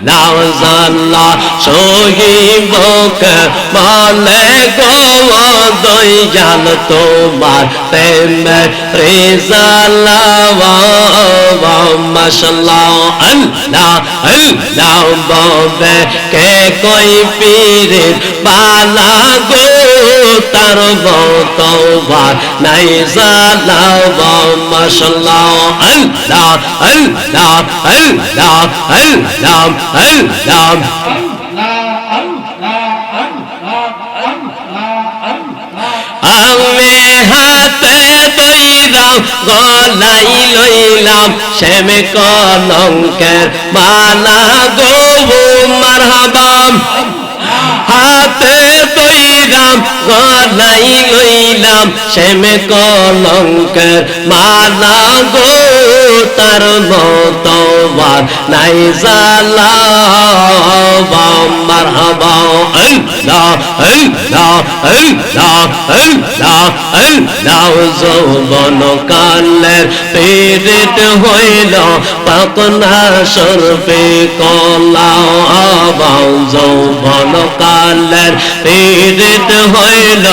নাওজাল্লাহ সহিবকে বলে গো দয়াল তোমার প্রেমে রেজালা মাশাআল্লাহ আল্লাহ আল্লাহ ববে কে কই পীরে বালা গো তার তওবার নাই জালা মাশাআল্লাহ আল্লাহ আল্লাহ আল্লাহ আল্লাহ আল্লাহ আমি হাতে দইরাম গলাই লইলাম শ্যামে কলঙ্কের মালা গো মারহাবা হাতে দইরাম গলাই লইলাম শ্যামে কলঙ্কের মালা গো তার মতবার নাই জালা মারহাবা আল্লাহ আল্লাহ আল্লাহ আল্লাহ আল্লাহ যৌবন কালের পেরেট হইল পাকনা সর্বে কলা যৌবন কালের পেরেট হইল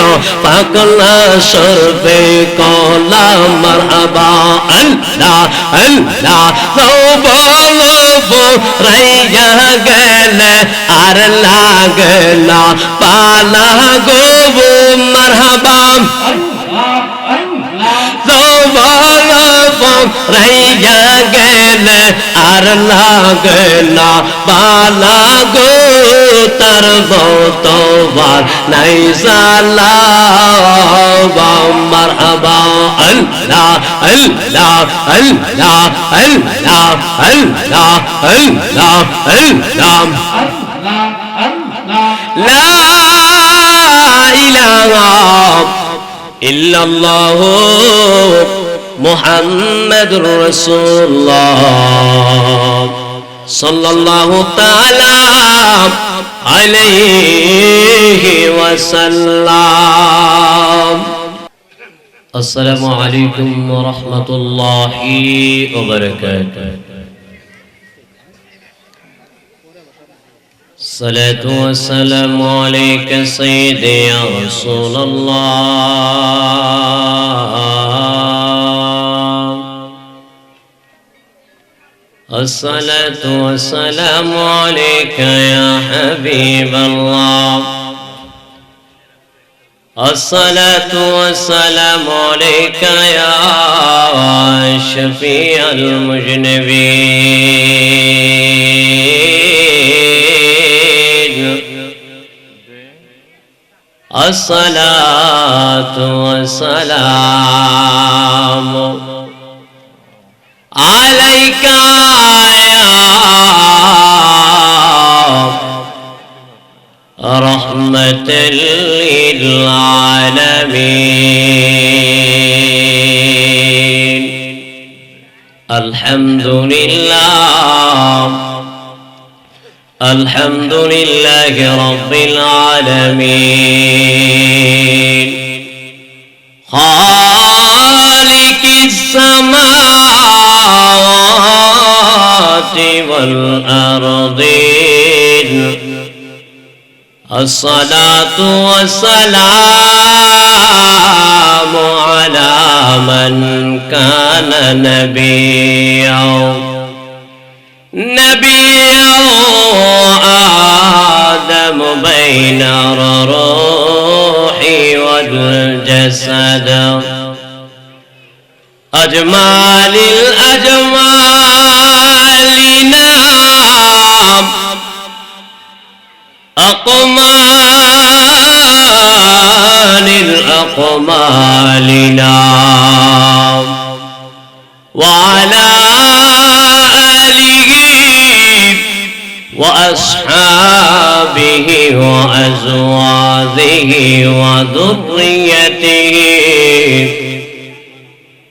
পাকনা সর্বে কলা মারহাবা আল্লাহ আল্লাহ যৌবন রাইয়া গেলে আর লাগলা পালা গো মারহাবা রাইয়া গেলে আর লাগলা পালা গো তার বতবার নাই জালা মারহাবা আল্লাহ আল্লাহ আল্লাহ আল্লাহ আল্লাহ আল্লাহ আল্লাহ লা ইলাহা ইল্লাল্লাহ মুহাম্মাদুর রাসূলুল্লাহ সাল্লাল্লাহু তাআলা আলাইহি ওয়াসাল্লাম। আসসালামু আলাইকুম ওয়া রাহমাতুল্লাহি ওয়া বারাকাতুহু। الصلاة والسلام عليك سيدي يا رسول الله. الصلاة والسلام عليك يا حبيب الله. الصلاة والسلام عليك يا شفيع المذنبين. الصلاة والسلام عليك يا رحمة للعالمين. الحمد لله الحمد لله رب العالمين. خالق السماوات والأرضين. الصلاة والسلام على من كان نبيا آدم بين الروح والجسد. أجمال الأجمال نام أقمال الأقمال نام وعلى آله وأصحابه وأزواجه وذريته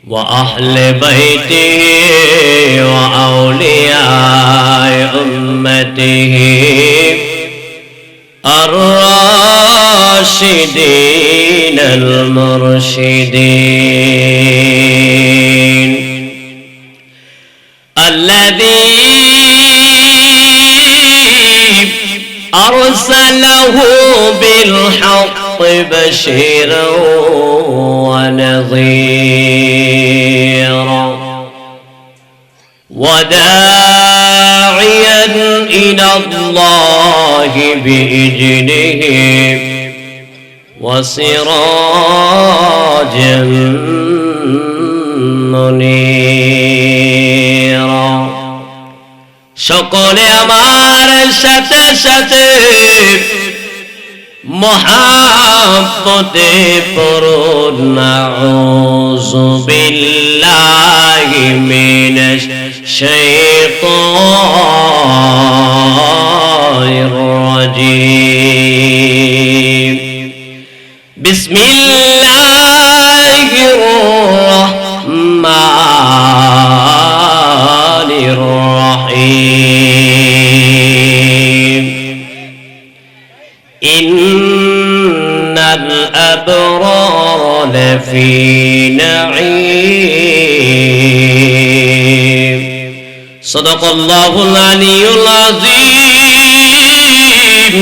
وأهل بيته وأولياء أمته الراشدين المرشدين الذين أرسله بالحق بشيرا ونذيرا وداعيا إلى الله بإذنه وسراجا منيرا সকলে আমার সাথে সাথে মহাব্বতে পড়ুন নাউযু বিল্লাহি মিনাশ শাইতানির রাজীম বিসমিল্লাহির রাহমানির রাহিম ইন্নাল আবরার লাফি নাঈম সাদাকাল্লাহুল আলিয়্যুল আযীম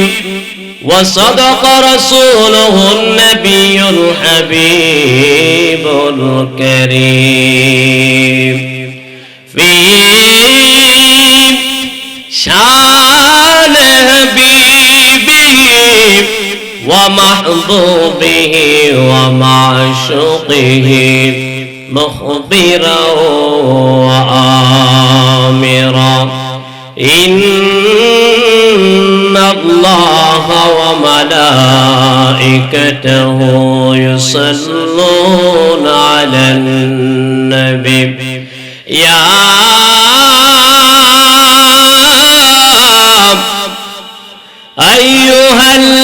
ওয়া সাদাকা রাসূলুহুন নাবিয়্যুল হাবিবুল কারীম ফি শান হাবিবিহি ওয়া মাহবুবিহি ওয়া মা'শুকিহি মুখবিরা ওয়া আমিরা ইন্নাল্লাহা ওয়া মালাইকাতাহু ইউসাল্লুনা আলান নবী ইয়া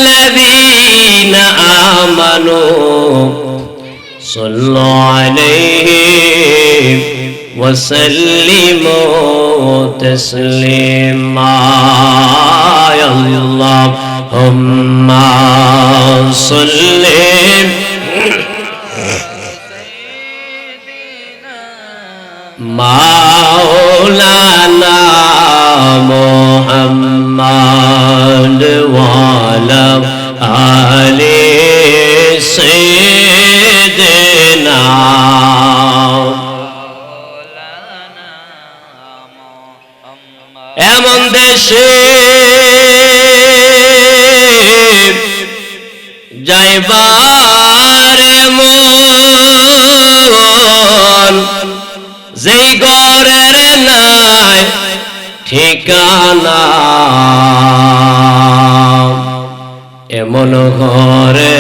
আইয়ুহাল্লাযীনা আমানু সাল্লু আলাইহি ওয়া সাল্লিমু তাসলিমা আল্লাহুম্মা সাল্লি মাওলানা মুহাম্মদ ওয়া আলা আলি সাইয়্যিদিনা এমন দেশে যাইবার মন যেই ঘরের নাই ঠিকানা এমন ঘরে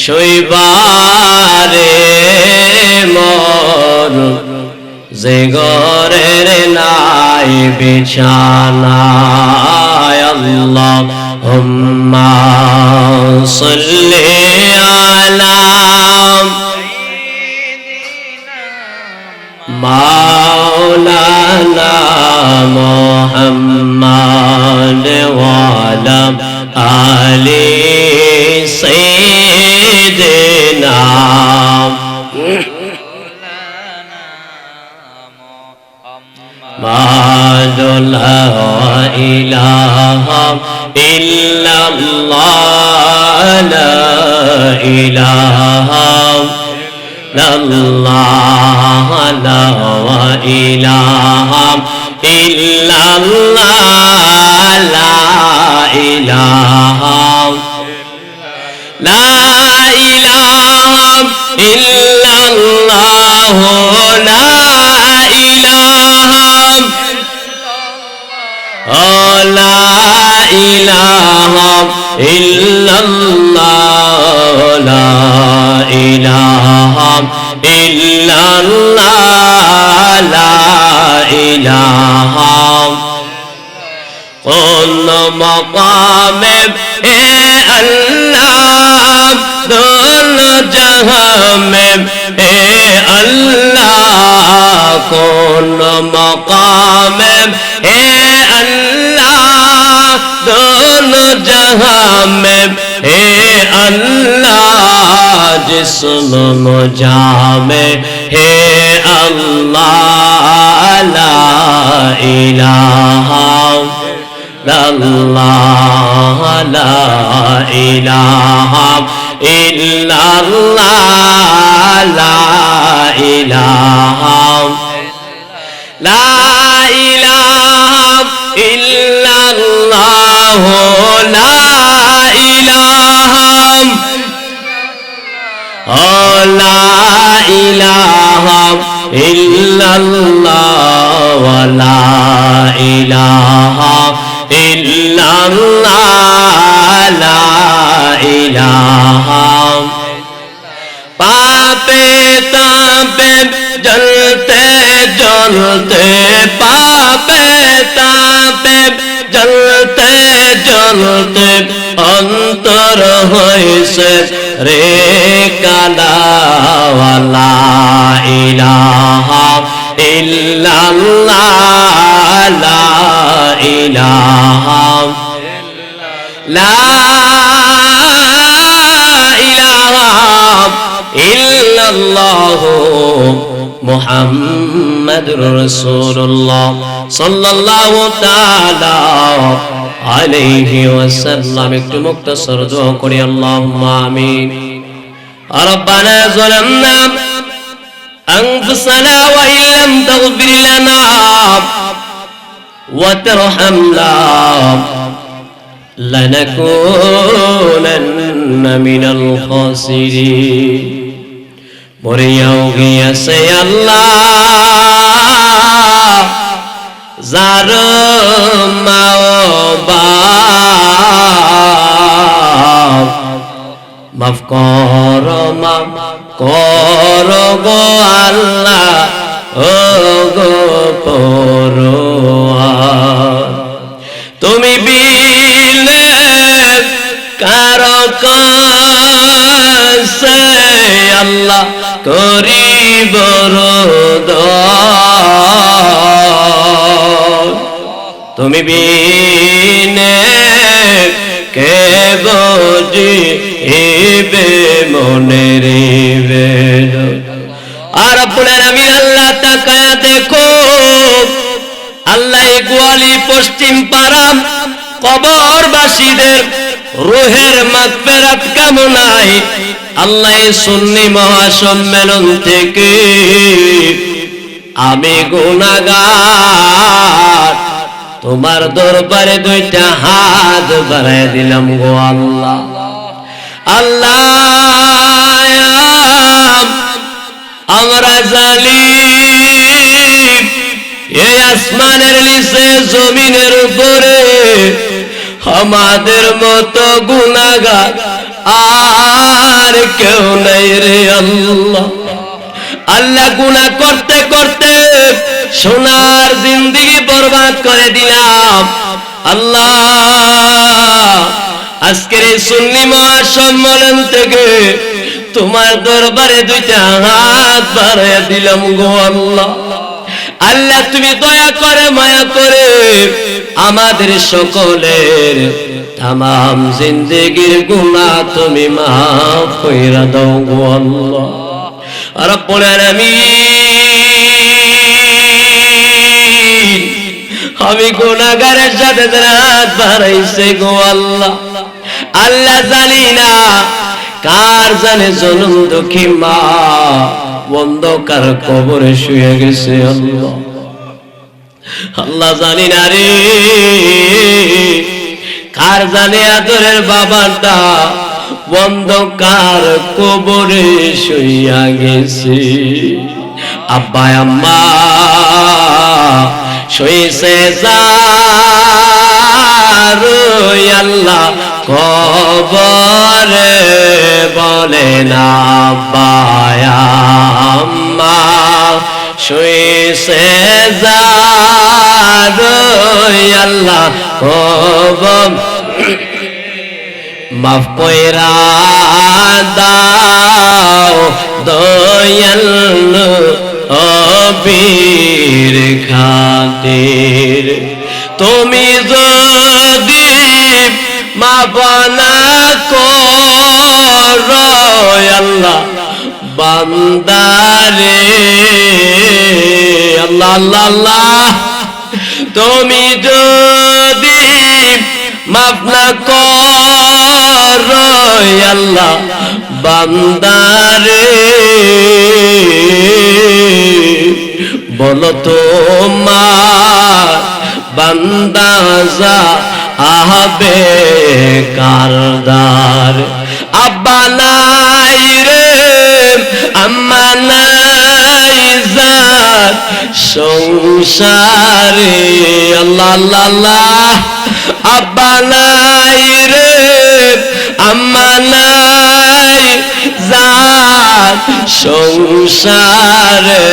শৈবারে মন যে ঘরের নাই বিছানা আল্লাহুম্মা সাল্লি আলা মাওলানা মুহাম্মদ ওয়া আলা আলি সাইয়্যিদিনা লা ইলাহা ইল্লাল্লাহ লা ইলাহা ইল্লাল্লাহ লা ইলাহা ইল্লাল্লাহ লা ইলাহা লা ইলাহা ইল্লাল্লাহ লা ইলাহা লা ইলাহা ইল্লাল্লাহ লা ইলাহা ইল্লাল্লাহ লা ইলাহা কোন মকামে এ আল্লাহ দোল জাহান में ए अल्लाह কোন মকামে এ अल्लाह दोनों जहां में ए अल्लाह जिस्म मुजामे हे अल्लाह ला इलाहा ইল্লাল্লাহ লা ইলাহা ইল্লাল্লাহ লা ইলাহা লা ইলাহা ইল্লাল্লাহ লা ইলাহা লা ইলাহা ইল্লাল্লাহ লা ইলাহা ইল্লাল্লাহ লা ইলাহা পাপে তাপে জ্বলতে জ্বলতে পাপে তাপে জ্বলতে জ্বলতে অন্তর হয়েছে রে কালা লা ইলাহা ইল্লাল্লাহ লা ইলাহা লা ইলাহা ইল্লাল্লাহ মুহাম্মাদুর রাসূলুল্লাহ সাল্লাল্লাহু তাআলা আলাইহি ওয়াসাল্লাম। একটু মুক্তাসর দোয়া করি, আল্লাহুম্মা আমিন। রব্বানা যালামনা আনফুসানা ওয়া ইল্লাম তাগফির লানা ওয়া তারহামনা লানাকুনান্না মিনাল খাসিরিন। মরিয়াও গিয়াছে আল্লাহ যার মা ও বাপ, মাফ কর মাফ কর গো আল্লাহ ও গো পরওয়ার। তুমি বিলে কারো কাছে আল্লাহ করিব রোদন, তুমি বিনে কে বুঝিবে মনের বেদনা। আর আপনার আমি আল্লাহ তাকায়া দেখো, আল্লাহ গোয়ালি পশ্চিম পাড়া কবরবাসীদের রুহের মাগফিরাত কামনায় আল্লাহ সুন্নি মহাসম্মেলন থেকে আমি গুনাহগার তোমার দরবারে দুইটা হাত বাড়ায় দিলাম গো আল্লাহ। আল্লাহ আমরা জালিম, এই আসমানের নিচে জমিনের উপরে আমাদের মতো গুনাহগার আর কেউ নাই রে আল্লাহ। আল্লাহ গুনাহ করতে করতে সোনার জিন্দেগি বরবাদ করে দিলাম আল্লাহ। আজকের এই সুন্নি মহাসম্মেলন থেকে তোমার দরবারে দুইটা হাত বাড়াইয়া দিলাম গো আল্লাহ। আল্লাহ তুমি দয়া করে মায়া করে আমাদের সকলের তামাম জিন্দেগির গুনাহ তুমি মাফ কইরা দাও গো আল্লাহ। রব্বুল আলামিন, আমি গুনাহগারের সাথে হাত বাড়াইছে গো আল্লাহ। আল্লাহ জানি না কার জানে জনম দুঃখী মা অন্ধকার কবরে শুয়ে গেছে আল্লাহ। আল্লাহ জানি না রে কার জানে আদরের বাবাটা অন্ধকার কবরে শুইয়া গেছে। আব্বা আম্মা শুইছে যার আল্লাহ কবরে বলে না আব্বা আম্মা শুইছে যার আল্লাহ কবর মাফ কইরা দাও দয়াল নবীর খাতির। তুমি যদি মাফ না করো আল্লাহ বান্দারে, আল্লাহ আল্লাহ আল্লাহ, তুমি যদি মাফ না করো আল্লাহ বান্দারে বলো তোমার বান্দা যা আহবে কারদার আব্বা নাই রে আম্মা নাই যার সংসারে আল্লাহ আল্লাহ আল্লাহ আব্বা নাই রে আম্মা নাই যার সংসারে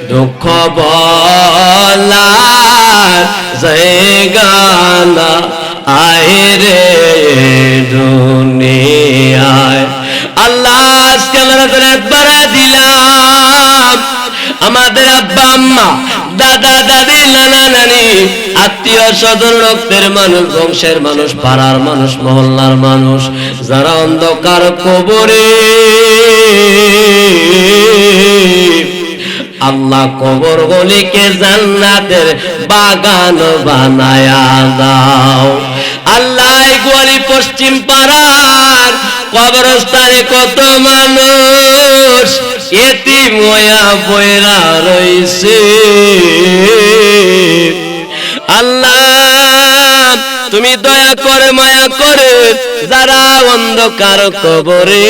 দুঃখ বলার জায়গা না আয় রে দুনিয়ায় আল্লাহ আজকে আমরা বাড়া দিলাম আমাদের আব্বা আম্মা দাদা দাদি নানা নানি আত্মীয় স্বজন রক্তের মানুষ বংশের মানুষ পাড়ার মানুষ মহল্লার মানুষ যারা অন্ধকার কবরে আল্লাহ কবর গলিকে জান্নাতের বাগান বানায়া দাও আল্লাহ গলি পশ্চিম পাড়ার কবরস্থানে কত মানুষ এতিম হইয়া পয়রা রইছে আল্লাহ তুমি দয়া করে মায়া করে যারা অন্ধকার কবরে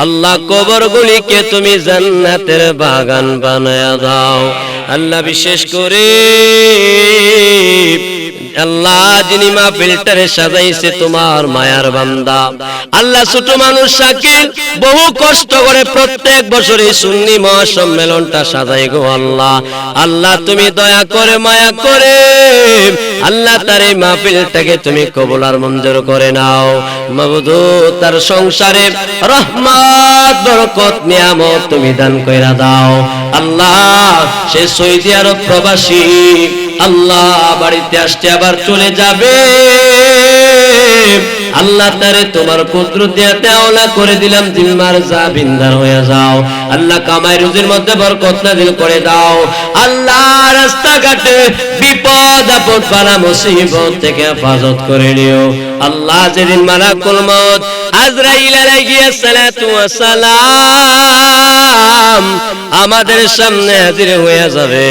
আল্লাহ কবরগুলিকে তুমি জান্নাতের বাগান বানায়া দাও আল্লাহ বিশেষ করে আল্লাহ যিনি মাহফিলটারে সাজাইছে তোমার মায়ার বান্দা আল্লাহ ছোট মানুষ শাকিল বহু কষ্ট করে প্রত্যেক বছর এই সুন্নি মহাসম্মেলনটা সাজাই গো আল্লাহ আল্লাহ তুমি দয়া করে মায়া করে আল্লাহ তার এই মাহফিলটাকে তুমি কবুল আর মঞ্জুর করে নাও মাবুদ তার সংসারে রহমত বরকত নিয়ামত তুমি দান কইরা দাও আল্লাহ সে সৌদি আরব প্রবাসী আল্লাহ বাড়িতে আসতে আবার চলে যাবে আল্লাহ তারে তোমার কুদরতে আওলা করে দিলাম জিম্মার জাবিনদার হয়ে যাও আল্লাহ কামাই রুজির মধ্যে বরকত নাযিল করে দাও আল্লাহ রাস্তাঘাটে বিপদ আপদ বালা মুসিবত থেকে হেফাজত করে নিও আল্লাহ যেদিন মালাকুল মউত আজরাইল আলাইহিস সালাতু ওয়াস সালাম আমাদের সামনে হাজির হয়ে যাবে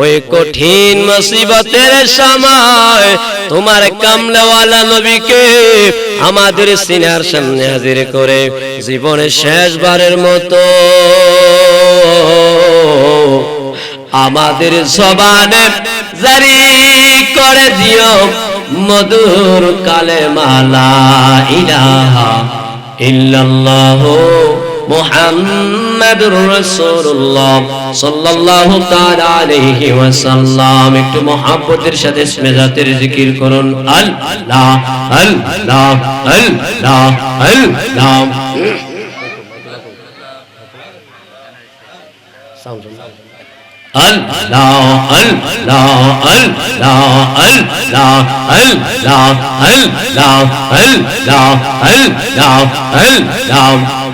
ওই কঠিন মুসিবতের সময় তোমার কামলাওয়ালা নবীকে আমাদের সিনার সামনে হাজির করে জীবনের শেষবারের মতো আমাদের জবানে জারি করে দিও মধুর কালেমা লা ইলাহা ইল্লাল্লাহু মুহাম্মাদুর রাসূলুল্লাহ সাল্লাল্লাহু তাআলা আলাইহি ওয়াসাল্লাম একটু মহব্বতের সাথে ইসমে জাতের জিকির করুন আল্লাহ আল্লাহ আল্লাহ আল্লাহ Allah Allah Allah Allah Allah Allah Allah Allah Allah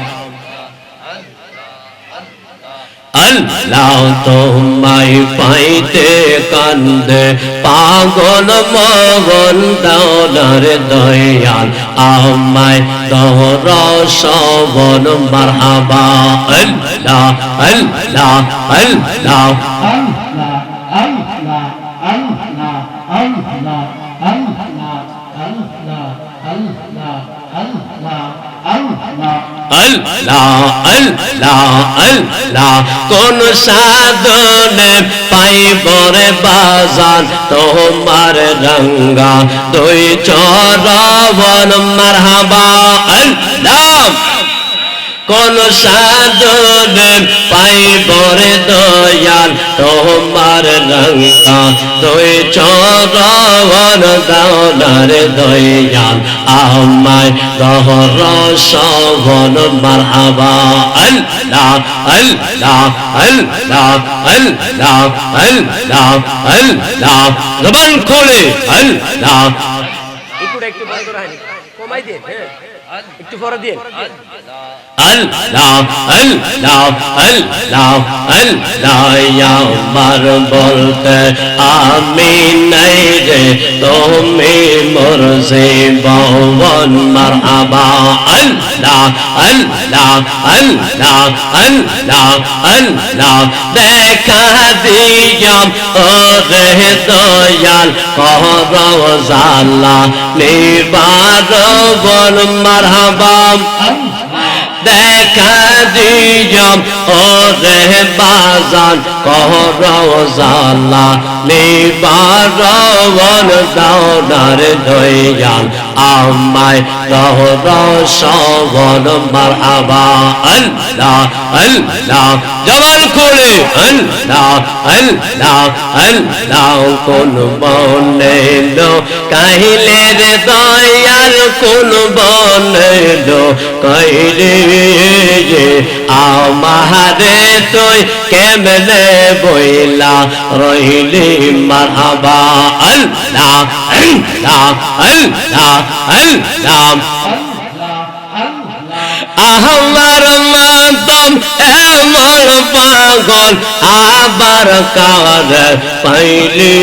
আল্লাহ তোমায় পাইতে কান্দে পাগল মগন দৌলার দয়াল আমায় তোর সবন মারহাবা আল্লাহ আল্লাহ আল্লাহ আল্লাহ আল্লাহ আল্লাহ কোন সাধনে পাইব রে বাজান তোমার রঙ্গা দুই চরণ মারহাবা আল্লাহ কোন সাধনে পাইব রে দয়াল তোমার রঙ্গা দুই চরণ দৌলার দয়াল আমায় দহর সবন মারহাবা আল্লাহ আল্লাহ আল্লাহ আল্লাহ আল্লাহ আল্লাহ জবান খুলে আল্লাহ একটু বন্ধ রাখেন কমাই দেন একটু পরে দেন আল্লাহ আল্লাহ আল্লাহ আল্লাহ আমার বলতে আমি নাই রে তুমি মুর্শিদাবাদ মারহাবা আল্লাহ আল্লাহ আল্লাহ আল্লাহ আল্লাহ দেখা দিয়াম ওরে দয়াল করো জালা নিবারণ মারহাবা দেখা দিয়াম ওরে বাজান করো জালা নিবারণ দাওনার দয়াল আমায় দহর সবন মারহাবা আল্লাহ আল্লাহ জবান খুলে আল্লাহ আল্লাহ আল্লাহ কোন বনে লো কাহিলে রে দয়াল কোন বনে লো কইরে আমারে তুই কেমনে বইলা রইলি মারহাবা আল্লাহ আল্লাহ আল্লাহ আল্লাহ আমার মাতম এমন পাগল আবার কার পাইলি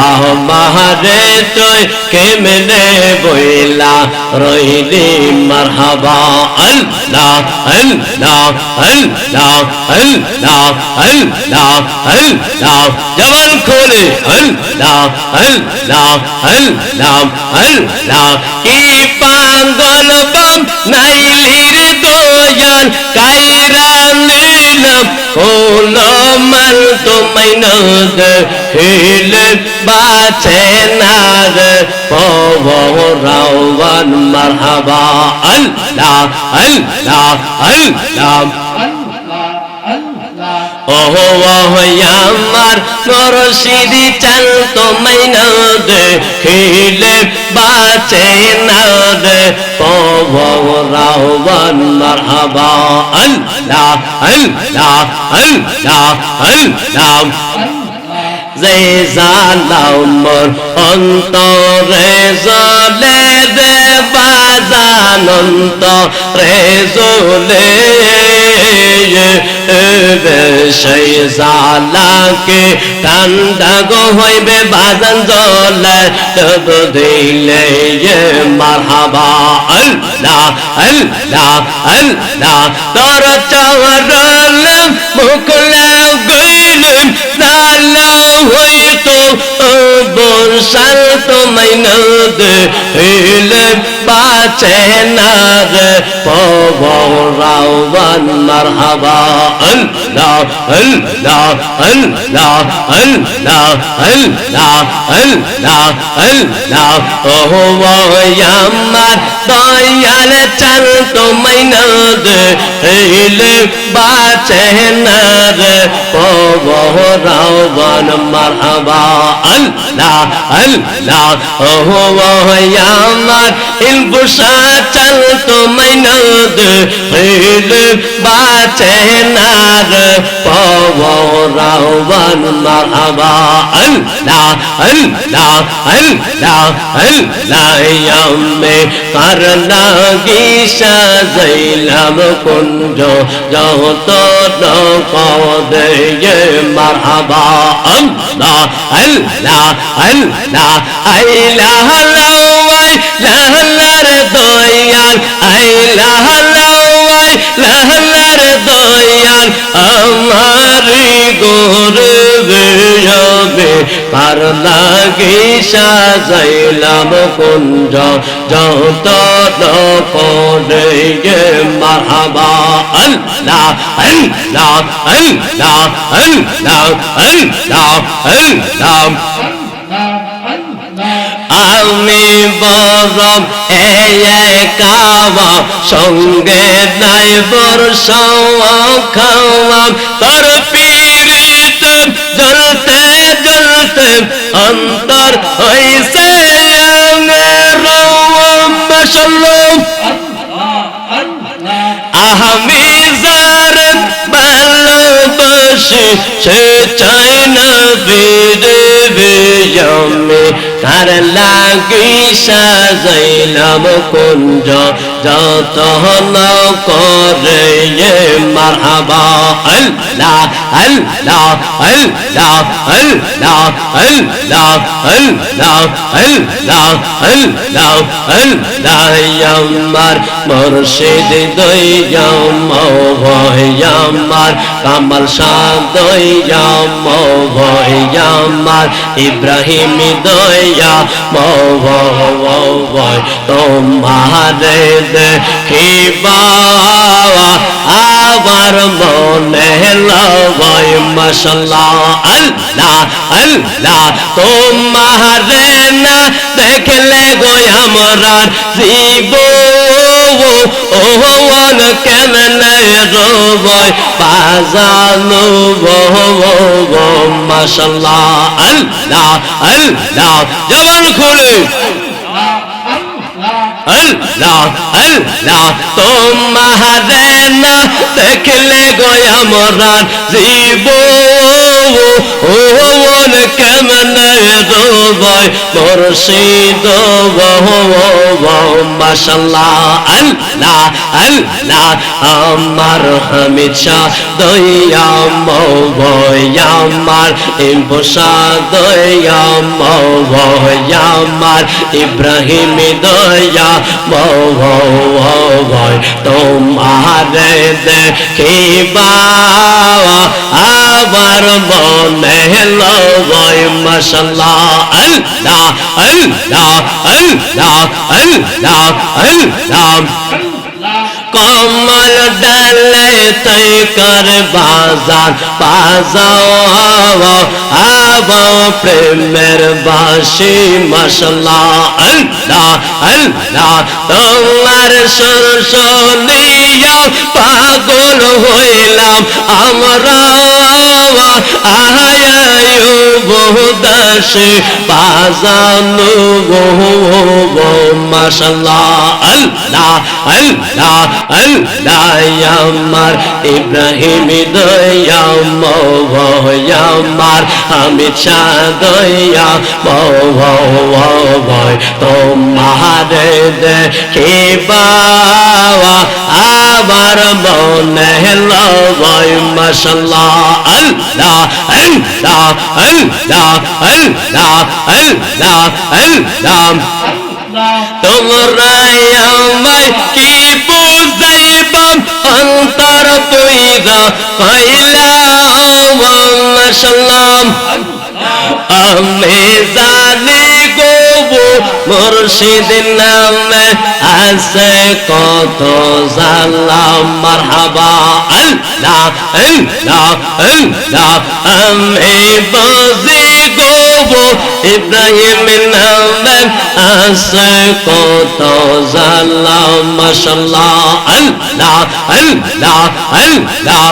আমারে তুই কেমনে বইলা রইলি মারহাবা আল্লাহ আল্লাহ আল্লাহ আল্লাহ আল্লাহ আল্লাহ জবান খোলে আল্লাহ আল্লাহ আল্লাহ আল্লাহ কি পাগল বাম নাইলির দয়াল কাইরা নিলাম কোন মাল তোমায় নদ হিলে বাঁচে না রে পবরাওয়ান মারহাবা আল্লাহ আল্লাহ আল্লাহ ওহো আমার মুর্শিদি চাল তোমায় নদ হিলে বাঁচে না রে পবরাওয়ান মারহাবা আল্লাহ আল্লাহ আল্লাহ আল্লাহ যে জালাও মোর অন্তরে জ্বলে দে বাজান অন্তরে জ্বলে সেই জালাকে ঠান্ডা গো হইবে বাজান জ্বলে তব দিলে মারহাবা আল্লাহ আল্লাহ আল্লাহ তোর চরণ মুখ লাগাইলাম নালা হইতো বর্ষাল তোমায় নদ হিলে বাঁচে না রে পবরাওয়ান মারহাবা আল্লাহ আল্লাহ আল্লাহ আল্লাহ আল্লাহ আল্লাহ আল্লাহ ওহো আমার দয়াল চাল তোমায় নদ হিলে বাঁচে না রে পবরাওয়ান মারহাবা আল্লাহ আল্লাহ ওহো আমার ইলবুসা চাল তোমায় নদ হিলে বাঁচে না রে পবরাওয়ান মারহাবা আল্লাহ আল্লাহ আল্লাহ আল্লাহ আমি কার লাগি সাজাইলাম কুঞ্জ যত কদে মারহাবা আল্লাহ আল্লাহ আল্লাহ আইলাহ লাওয়াই লাহলার দয়াল আইলাহ লাওয়াই লাহলার দয়াল আমারি গরবে যাবে কার লাগি সাজাইলাম কুঞ্জ যত কদে মারহাবা আল্লাহ আল্লাহ আল্লাহ আল্লাহ আল্লাহ আল্লাহ আমি বরম একাওয়া সঙ্গে নাই বর্ষাওয়া খাওয়া তোর পীড়িত জ্বলতে জ্বলতে অন্তর হইছে আমি যার ভালোবাসি সে চাই না বিদেবে আমি কার লাগি সাজাইলাম কুঞ্জ যত করে মারহাবা আল্লাহ আল্লাহ আল্লাহ আল্লাহ আল্লাহ আল্লাহ আল্লাহ আল্লাহ আল্লাহ আমার মুর্শিদ দইয়া মওয়া আমার কামাল শাহ দইয়া মওয়া আমার ইব্রাহিম দইয়া মওয়া তোমারে দেখিবা আবার মনে লয় মাশাআল্লাহ আল্লাহ আল্লাহ তোমারে না দেখলে গো আমার জীবন কেমনে রবয় বাজানো মাশাআল্লাহ আল্লাহ আল্লাহ জবান খুলে আল্লাহ আল্লাহ তোমারে না দেখলে গো আমার জীবন কেমনে রবয় মুর্শিদ মাশাআল্লাহ আল্লাহ আল্লাহ আমার হামিদ শাহ দইয়া মওয়া আমার ইমপুশা দইয়া মওয়া আমার ইব্রাহিম দইয়া মওয়া তোমারে দেখিবা আবার মনে লয় মাশাআল্লাহ আল্লাহ আল্লাহ আল্লাহ আল্লাহ আল্লাহ কমল ডালে তৈ কর বাজার বাজাও আবা প্রেমের বাঁশি মাশাআল্লাহ আল্লাহ আল্লাহ তোমার সুর শুনিয়া পাগল হইলাম আমরা আহায়ু বহুদাসে বাজানো মাশাআল্লাহ আল্লাহ আল্লাহ আল্লাহ আমার ইব্রাহিম দইয়া মওয়া আমার হামিদ শাহ দইয়া মওয়া তোমারে দেখিবা আবার মনে লয় মাশাআল্লাহ আল্লাহ আল্লাহ আল্লাহ আল্লাহ আল্লাহ আল্লাহ তোমরা আমায় কি বুঝাইবাম অন্তর পয়দা কইলাম মাশাআল্লাহ আমি জানি গো মুর্শিদ নামে আছে কত জালাম মারহাবা আল্লাহ আল্লাহ আল্লাহ আমি বুঝি গো ইব্রাহিম নামে আছে কত জালাম মাশাআল্লাহ আল্লাহ আল্লাহ আল্লাহ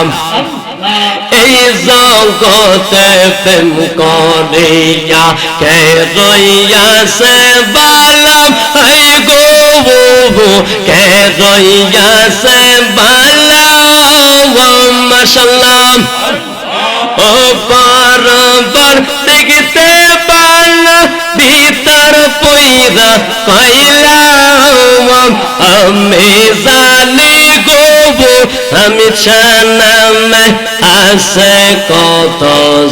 এই জগতে প্রেম করিয়া কে রইয়াছে বালাম হাই গো কে রইয়াছে বালাম মাশাআল্লাহ ও পারবার দেখতে পালা ভিতর পয়দা কইলাম আমি জানি গো আমি জানামে আছে কত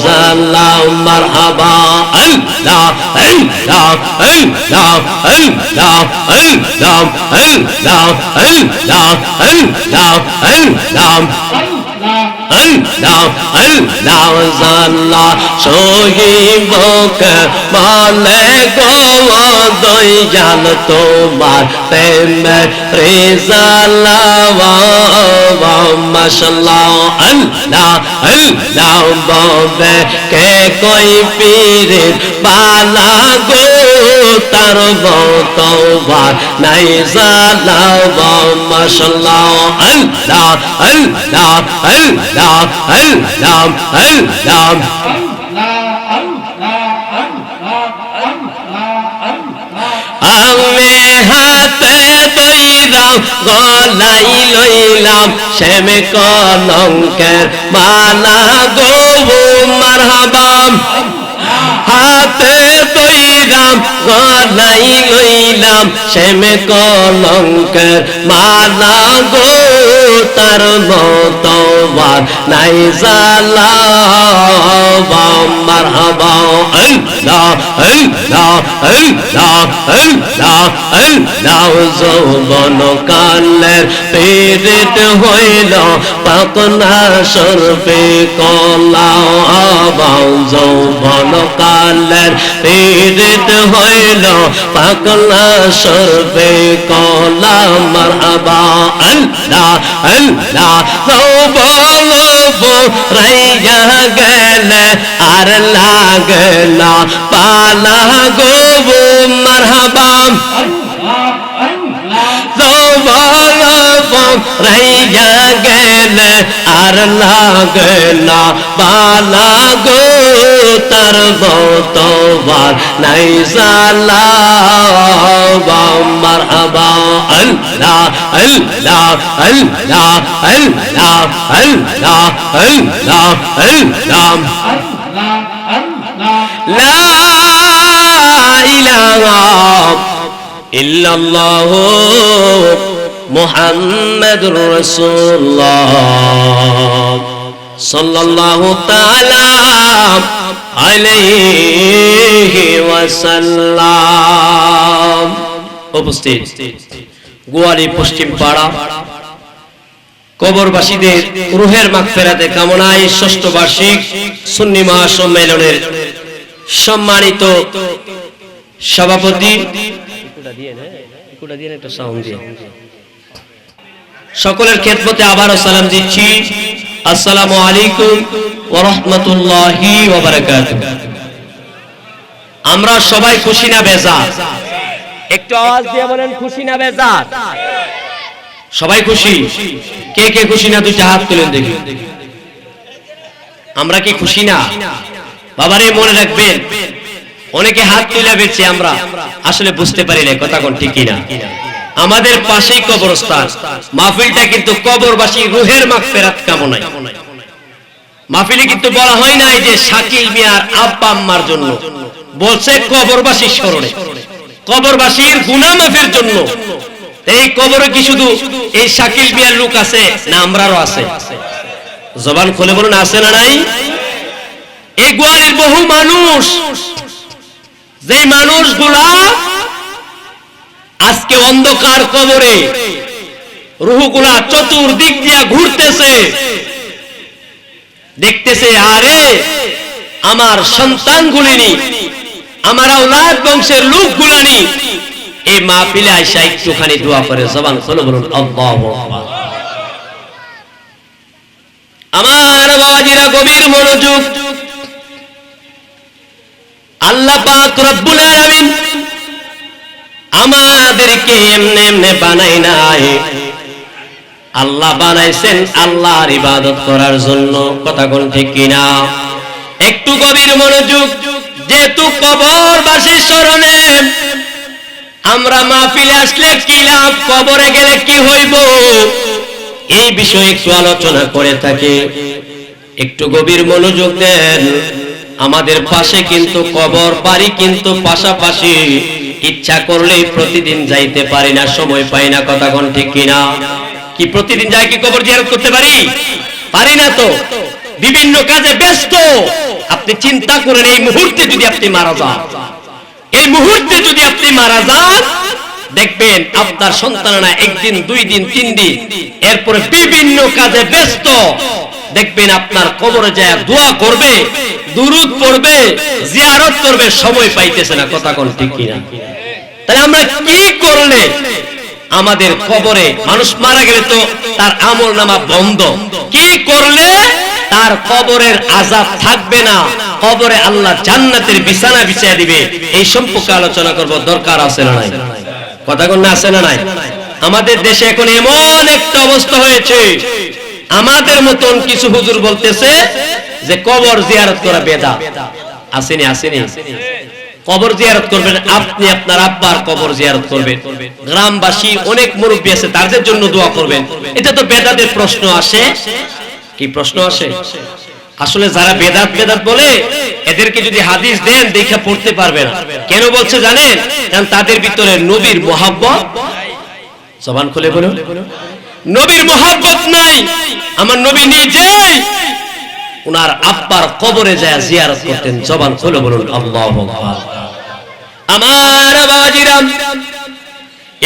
জালাম মারহাবা আল্লাহ আল্লাহ আল্লাহ আল্লাহ আল্লাহ আল্লাহ আল্লাহ আল্লাহ আল্লাহ আল্লাহ আল্লাহ জাল্লাহ সহিবক বলে গো দয়াল তোমার প্রেমে রেজাল্লাহ মাশাআল্লাহ আল্লাহ আল্লাহ ববে কে কই পীরের বালা গো তার তওবার নাই জাল্লাহ মাশাআল্লাহ আল্লাহ আল্লাহ আল্লাহ আল্লাহ আল্লাহ আমি হাতে দইলাম গলাই লইলাম শ্যামে কলঙ্কের মালা গো মারহাবা হাতে দইলাম গলাই লইলাম শ্যামে কলঙ্কের মালা গো তার মতো আর নাই জালা মারহাবা আল্লাহ আল্লাহ আল্লাহ আল্লাহ আল্লাহ যৌবন কালের পেরেট হইল পাকনা সর্বে কলা যৌবন কালের পেরেট হইল পাকনা সর্বে কলা মারহাবা আল্লাহ আল্লাহ যৌবন রাইয়া গেলে আর লাগলা পালা গো মারহাবা রাইয়া গেলে আর লাগলা পালা গো তার গতবার নাই জালা মারহাবা আল্লাহ আল্লাহ আল্লাহ আল্লাহ আল্লাহ আল্লাহ আল্লাহ লা ইলাহা ইল্লাল্লাহ মুহাম্মাদুর রাসূলুল্লাহ সাল্লাল্লাহু তাআলা আলাইহি ওয়াসাল্লাম। উপস্থিত গোয়ালি পশ্চিম পাড়া কবরবাসীদের রূহের মাগফিরাতে কামনায় ষষ্ঠ বার্ষিক সুন্নি মহাসম্মেলনের সম্মানিত সভাপতি সকলের খেদমতে আবারও সালাম দিচ্ছি। আসসালামু আলাইকুম ওয়া রাহমাতুল্লাহি ওয়া বারাকাতুহু। আমরা সবাই খুশি না বেজার? একটু আওয়াজ দিয়ে বলেন খুশি না বেজার? সবাই খুশি? কে কে খুশি না দুইটা হাত তুলেন দেখি। আমরা কি খুশি না? বাবারে মনে রাখবেন, অনেকে হাত তুলে বেঁচে আমরা আসলে বুঝতে পারি না কথা কোন ঠিক কিনা। আমাদের পাশেই কবরস্থান, মাহফিলটা কিন্তু কবরবাসী রুহের মাগফিরাত কামনায়। মাহফিলে কিন্তু বলা হয় নাই যে শাকিল মিয়ার আব্বা আম্মার জন্য, বলছে কবরবাসীর স্মরণে, কবরবাসীর গুনাহ মাফের জন্য। এই কবরে কি শুধু এই শাকিল মিয়ার লোক আছে না আমরারও আছে? জবান খুলে বলুন আছে না নাই? এই গোয়ালির বহু মানুষ, যে মানুষগুলা আজকে অন্ধকার কবরে রূহগুলা চতুর্দিক দিয়ে ঘুরতেছে, দেখতেছে আরে আমার সন্তানগুলিনি, আমার আওলাদ বংশের লোকগুলানি এই মাহফিলে আইসা একটুখানি দোয়া করে। জবান খুলে বলুন আল্লাহু আকবার। আমার বাবাজিরা গভীর মনোযোগ। আল্লাহ পাক রব্বুল আলামিন আমাদেরকে এমনি এমনি বানাই নাই, আল্লাহ বানাইছেন আল্লাহর ইবাদত করার জন্য। কথা কোন ঠিক কিনা? একটু গভীর মনোযোগ। যেহেতু কবরবাসীর স্মরণে আমরা মাহফিলে আসলে কি লাভ, কবরে গেলে কি হইব, এই বিষয়ে একটু আলোচনা করে থাকে। একটু গভীর মনোযোগ দেন। আমাদের পাশে কিন্তু কবর, বাড়ি কিন্তু পাশাপাশি। ইচ্ছা করলেই প্রতিদিন যাইতে পারি না, সময় পাই না। কথা কোন ঠিক কিনা? কি প্রতিদিন যাই কি কবর জিয়ারত করতে পারি? পারি না তো, বিভিন্ন কাজে ব্যস্ত। আপনি চিন্তা করেন, এই মুহূর্তে যদি আপনি মারা যান, এই মুহূর্তে যদি আপনি মারা যান, দেখবেন আপনার সন্তানেরা একদিন, দুই দিন, তিন দিন, এরপরে বিভিন্ন কাজে ব্যস্ত। দেখবেন আপনার কবরে যায় দোয়া করবে, দুরূদ পড়বে, জিয়ারত করবে, সময় পাইতেছে না। কথা কোন ঠিক কিনা? তাহলে আমরা কি করলে আমাদের কবরে, মানুষ মারা গেলে তো তার আমলনামা বন্ধ, কি করলে তার কবরের আযাব থাকবে না, কবরে আল্লাহ জান্নাতের বিছানা বিছিয়ে দিবে, এই সম্পর্কে আলোচনা করব। দরকার আছে না নাই? কথা কোন না আছে না নাই? আমাদের দেশে এখন এমন একটা অবস্থা হয়েছে, আমাদের মতন কিছু হুজুর বলতেছে যে কবর জিয়ারত করা বেদাত। আসেনি? আসেনি? কবর জিয়ারত করবেন আপনি, আপনার আব্বার কবর জিয়ারত করবেন, গ্রামবাসী অনেক মুরব্বী আছে তাদের জন্য দোয়া করবেন। এটা তো বেদাতের প্রশ্ন আসে? কি প্রশ্ন আসে? আসলে যারা বেদাত বেদাত বলে এদেরকে যদি হাদিস দেন দেখে পড়তে পারবে না। কেন বলছে জানেন? কারণ তাদের ভিতরে নবীর মহব্বত, জবান খুলে বলুন, নবীর মহব্বত নাই। আমার নবী নিজেই ওনার আব্বার কবরে যায় জিয়ারত করতেন। জবান খুলে বলুন আল্লাহু আকবার। আমার বাবাজিরা,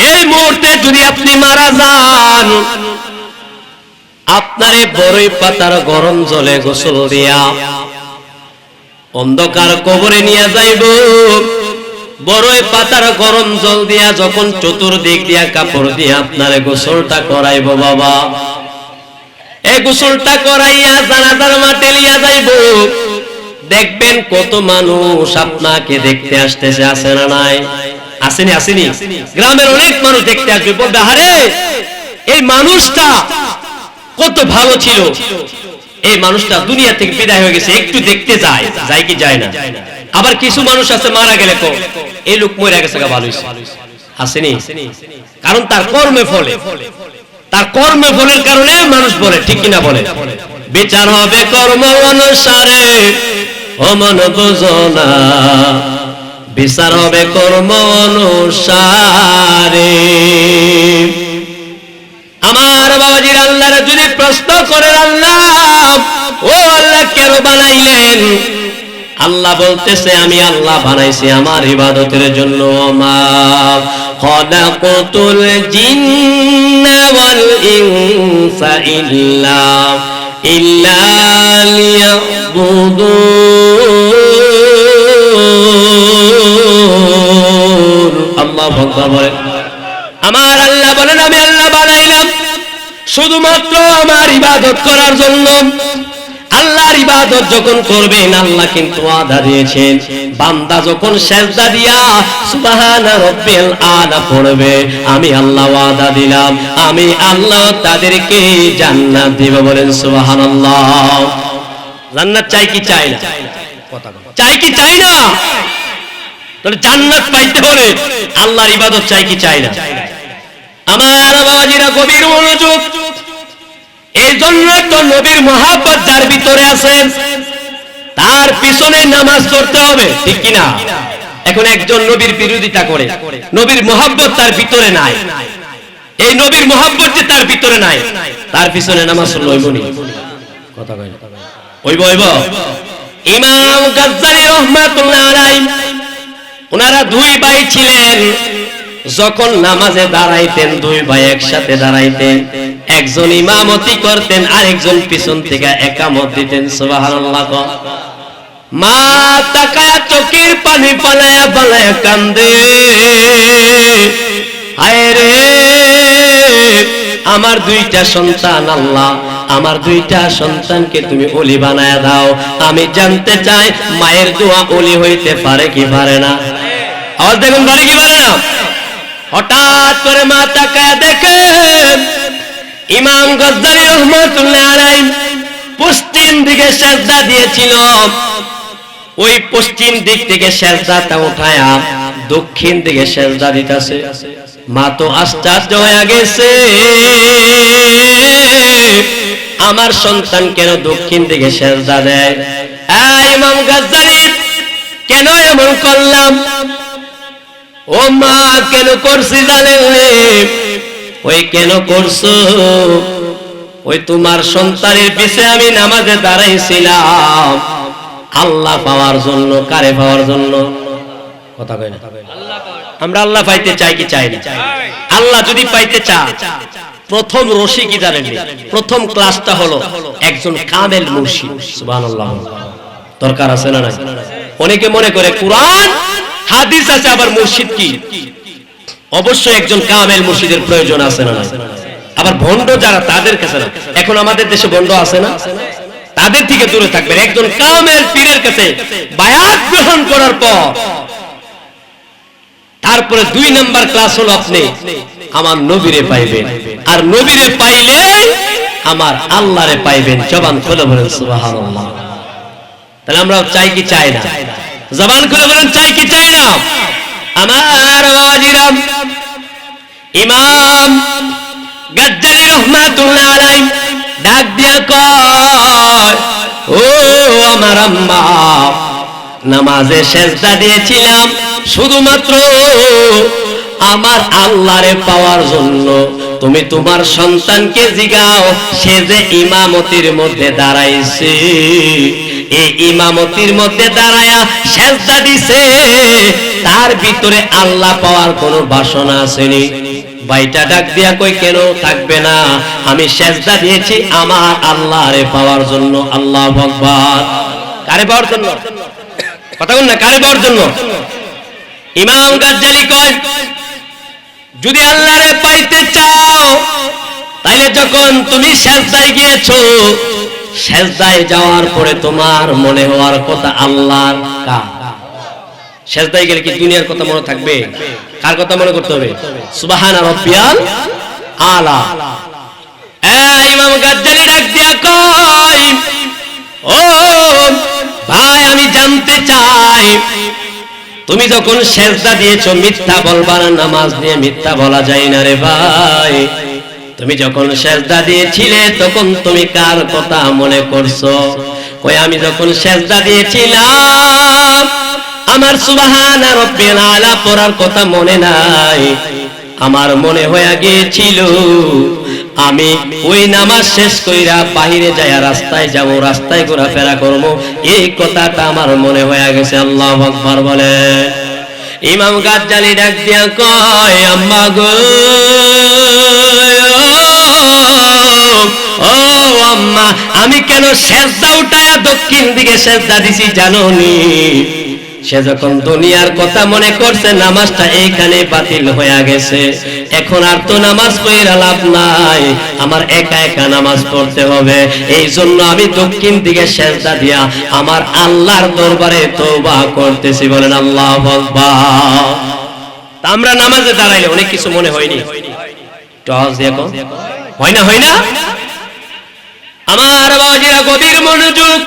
এই মুহূর্তে যদি আপনি মারা যান, আপনারে বড়ই পাতার গরম জলে গোসল দিয়া অন্ধকার কবরে নিয়ে যাইব। বড়ই পাতার গরম জল দিয়া যখন চতুর্দিক দিয়া কাপড় দিয়া আপনারে গোসলটা করাইব বাবা, এই গোসলটা করাইয়া জানাজার মাঠে লিয়া যাইব। দেখবেন কত মানুষ আপনাকে দেখতে আসতেছে, আছে না নাই? আসেনি আসেনি? গ্রামের অনেক মানুষ দেখতে আসবে, বলবে আরে এই মানুষটা কত ভালো ছিল, এই মানুষটা দুনিয়া থেকে বিদায় হয়ে গেছে, একটু দেখতে যায়, যায় কি যায় না? আবার কিছু মানুষ আছে মারা গেলে তো এই লোক মরে গেছে, ভালো হয়েছে, আসেনি? কারণ তার কর্মে ফলে, তার কর্মে ফলের কারণে মানুষ বলে, ঠিক কিনা বলে? বিচার হবে কর্ম অনুসারে, ও মন বুঝো না, বিচার হবে কর্ম অনুসারে। আমার বাবাজির, আল্লাহর যদি প্রশ্ন করেন আল্লাহ, ও আল্লাহ কেন বানাইলেন? আল্লাহ বলতেছে আমি আল্লাহ বানাইছি আমার ইবাদতের জন্য। মা খালাকাতুল জিন্না ওয়াল ইনসা ইল্লা লিয়াবুদুন। আল্লাহু আকবার বলেন। আমার আল্লাহ বলেন আমি আল্লাহ বানাইলাম শুধুমাত্র আমার ইবাদত করার জন্য। আল্লাহর ইবাদত যখন করবেন, আল্লাহ কিন্তু ওয়াদা দিয়েছেন, বান্দা যখন সিজদা দিয়া সুবহানা রাব্বিল আলা পড়বে, আমি আল্লাহ ওয়াদা দিলাম আমি আল্লাহ তাদেরকে জান্নাত দিব। বলেন সুবহানাল্লাহ। জান্নাত চাই কি চাই না? চাই কি চাই না? তাহলে জান্নাত পাইতে হলে আল্লাহর ইবাদত চাই কি চাই না? আমার বাবাজিরা গভীর মনোযোগ। এই জন্য তো নবীর মহব্বত যার ভিতরে আছে তার পিছনে নামাজ পড়তে হবে, ঠিক কিনা? এখন একজন নবীর বিরোধিতা করে, নবীর মহব্বত তার ভিতরে নাই, এই নবীর মহব্বত যে তার ভিতরে নাই, তার পিছনে নামাজ পড়লে হইব নি? কথা কয় না, হইব হইব। ইমাম গাজ্জালী রাহমাতুল্লাহ আলাইহি, ওনারা দুই ভাই ছিলেন। যখন নামাজে দাঁড়াইতেন দুই ভাই একসাথে দাঁড়াইতেন, একজন ইমামতি করতেন আরেকজন পিছন থেকে একামত দিতেন। সুবহানাল্লাহ। মা তাকায়া চোখের পানি পালায়া পালায়া কান্দে, হায় রে আমার দুইটা সন্তান, আল্লাহ আমার দুইটা সন্তানকে তুমি ওলি বানায়া দাও। আমি জানতে চাই মায়ের দোয়া ওলি হইতে পারে কি পারে না? আওয়াজ দেখুন, পারে কি পারে না? হঠাৎ করে মা তাকায়া দেখেন ইমাম গাজ্জালী রাহমাতুল্লাহ আলাইহি পশ্চিম দিকে সিজদা দিয়েছিল, ওই পশ্চিম দিক থেকে সিজদাটা উঠায়া দক্ষিণ দিকে সিজদা দিতেছে। মা তো আশ্চর্য হয়ে গেছে, আমার সন্তান কেন দক্ষিণ দিকে সিজদা দেয়? ইমাম গাজ্জালী কেন এমন করলাম? ও মা কেন করছি জানেন? ওই কেন করছো? ওই তোমার সন্তানের পিছে আমি নামাজে দাঁড়াইছিলাম আল্লাহ পাওয়ার জন্য। কারে পাওয়ার জন্য? কথা কয় না। আমরা আল্লাহ পাইতে চাই কি চাই না? আল্লাহ যদি পাইতে চান, প্রথম রশি কি জানেন? প্রথম ক্লাসটা হলো একজন কামেল মুর্শিদ। সুবহানাল্লাহ। দরকার আছে না নাই? অনেকে মনে করে কোরআন হাদিস আছে, আবার মুর্শিদ কি? অবশ্যই একজন কামেল মুর্শিদের প্রয়োজন আছে না? আবার ভণ্ড যারা তাদের কাছে না। এখন আমাদের দেশে ভণ্ড আছে না? তাদের থেকে দূরে থাকবেন। একজন কামেল পীরের কাছে বায়াত গ্রহণ করার পর তারপরে 2 নাম্বার ক্লাস হলো আপনি আমার নবীরে পাইবেন, আর নবীরে পাইলে আমার আল্লাহরে পাইবেন। জবান খুলে বলেন সুবহানাল্লাহ। তাহলে আমরা চাই কি চাই না? জবান খুলে বলেন চাই কি চাই না? আমার বাবাজিরা, ইমাম গাজ্জালী রাহমাতুল্লাহ আলাইহি ডাক দিয়া কয়, ও ও আমার আম্মা, নামাজে সেজদা দিয়েছিলাম শুধুমাত্র আমার আল্লাহরে পাওয়ার জন্য। তুমি তোমার সন্তানকে জিগাও, সে যে ইমামতির মধ্যে দাঁড়াইছে, এই ইমামতির মধ্যে দাঁড়ায়া সেজদা দিছে, তার ভিতরে আল্লাহ পাওয়ার কোনো বাসনা আসেনি? ভাইটা ডাক দিয়া কই, কেন থাকবে না, আমি সেজদা দিয়েছি আমার আল্লাহরে পাওয়ার জন্য। আল্লাহু আকবার। কারে পাওয়ার জন্য? কথা বল না, কারে পাওয়ার জন্য? ইমাম গাজ্জালি কয়, যদি আল্লাহরে পাইতে চাও তাইলে যখন তুমি সেজদায় গিয়েছো, সেজদায় যাওয়ার পরে তোমার মনে হওয়ার কথা আল্লাহর। সেজদায় গেলে কি দুনিয়ার কথা মনে থাকবে? কার কথা মনে করতে হবে? সুবহান রাব্বিয়াল আলা। ইমাম গাজ্জালি ডাক দিয়া কয়, ও ভাই, আমি জানতে চাই তুমি যখন সেজদা দিয়েছো, মিথ্যা বলবা না, নামাজ নিয়ে মিথ্যা বলা যায় না রে ভাই। তুমি যখন সেজদা দিয়েছিলে তখন তুমি কার কথা মনে করছো? কই, আমি যখন সেজদা দিয়েছিলাম আমার সুবহান রাব্বিল আলা পড়ার কথা মনে নাই, আমার মনে হয়ে গিয়েছিল আমি ওই নামাজ শেষ কইরা বাহিরে যায়া রাস্তায় যাব, রাস্তায় ঘোরাফেরা করব, এই কথাটা আমার মনে হয়ে গেছে। আল্লাহু আকবার বলে। ইমাম গাজ্জালি ডাক দিয়া কয়, আম্মা গো, ও আম্মা, আমি কেন সেজদা উঠায়া দক্ষিণ দিকে সেজদা দিছি জানোনি? সে যখন দুনিয়ার কথা মনে করছে, নামাজটা এইখানে বাতিল হয়ে গেছে, এখন আর তো নামাজ পড়া লাভ নাই, আমার একা একা নামাজ পড়তে হবে। এই জন্য আমি দক্ষিণ দিকে সেজদা দিয়া আমার আল্লাহর দরবারে তওবা করতেছি। বলেন আল্লাহু আকবার। আমরা নামাজে দাঁড়াইলে অনেক কিছু মনে হয়নি, টস দেখো, হয় না? হয় না? আমার বাবাজিরা গভীর মনোযোগ।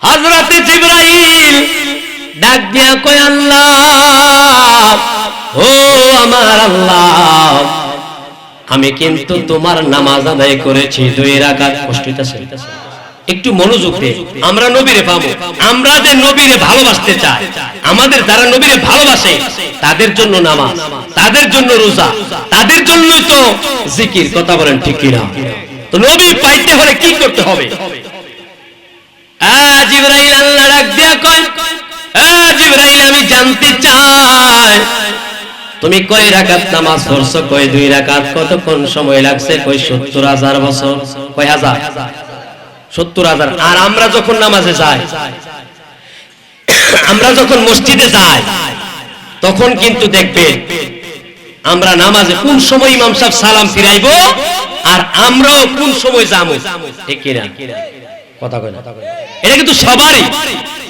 হযরতে জিবরাইল ডাক দিয়া কয়, আল্লাহ, ও আমার আল্লাহ, আমি কিন্তু তোমার নামাজ আদায় করেছি 2 রাকাত। কষ্ট হইতাছে? একটু মনোযোগ দে। আমরা নবীরে পাবো, আমরা যে নবীরে ভালোবাসতে চাই, আমাদের যারা নবীরে ভালোবাসে তাদের জন্য নামাজ, তাদের জন্য রোজা, তাদের জন্যই তো জিকির। কথা বলেন ঠিক কি না? তো নবী পাইতে হলে কি করতে হবে? জিবরাইল আল্লাহ ডাক দিয়া কয়, জিবরাইল, আমি জানতে চাই তুমি কয় রাকাত নামাজ পড়ছো? কয় 2 রাকাত। কতক্ষণ সময় লাগছে? কয় 70,000 বছর। কয় হাজার? 70,000। আর আমরা যখন নামাজে যাই, আমরা যখন মসজিদে যাই, তখন কিন্তু দেখবে আমরা নামাজে কোন সময় ইমাম সাহেব সালাম ফিরাইবো আর আমরাও কোন সময় যাবো, ঠিক কি না? কথা কয় না? এটা কিন্তু সবারই,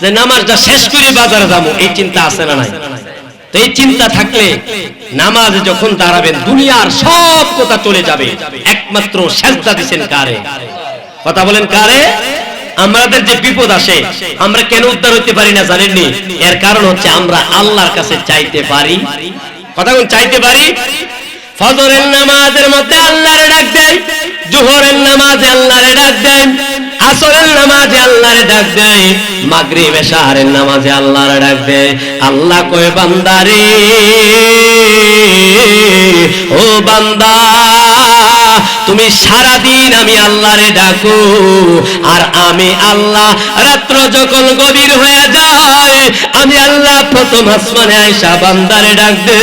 যে নামাজটা শেষ করে বাজারে যাবো, এই চিন্তা আছে না নাই? তো এই চিন্তা থাকলে নামাজে যখন দাঁড়াবেন দুনিয়ার সব কথা চলে যাবে, একমাত্র সেজদা দিবেন কারে? কথা বলেন কারে? আমাদের যে বিপদ আসে, আমরা কেন উদ্ধার হইতে পারি না জানেননি? এর কারণ হচ্ছে আমরা আল্লাহর কাছে চাইতে পারি। কথা বলেন, চাইতে পারি। ফজরের নামাজের মধ্যে আল্লাহরে ডাক দেন, জোহরের নামাজে আল্লাহরে ডাক দেন, আসরের নামাজে আল্লাহরে ডাক দেয়, মাগরিব এশারের নামাজে আল্লাহরে ডাক দেয়। আল্লাহ কয়, বান্দারে, ও বান্দা, তুমি সারা দিন আমি আল্লাহরে ডাকো, আর আমি আল্লাহ রাত্র যখন গভীর হয়ে যায়, আমি আল্লাহ প্রথম আসমানে আয়েশা বান্দারে ডাক দে,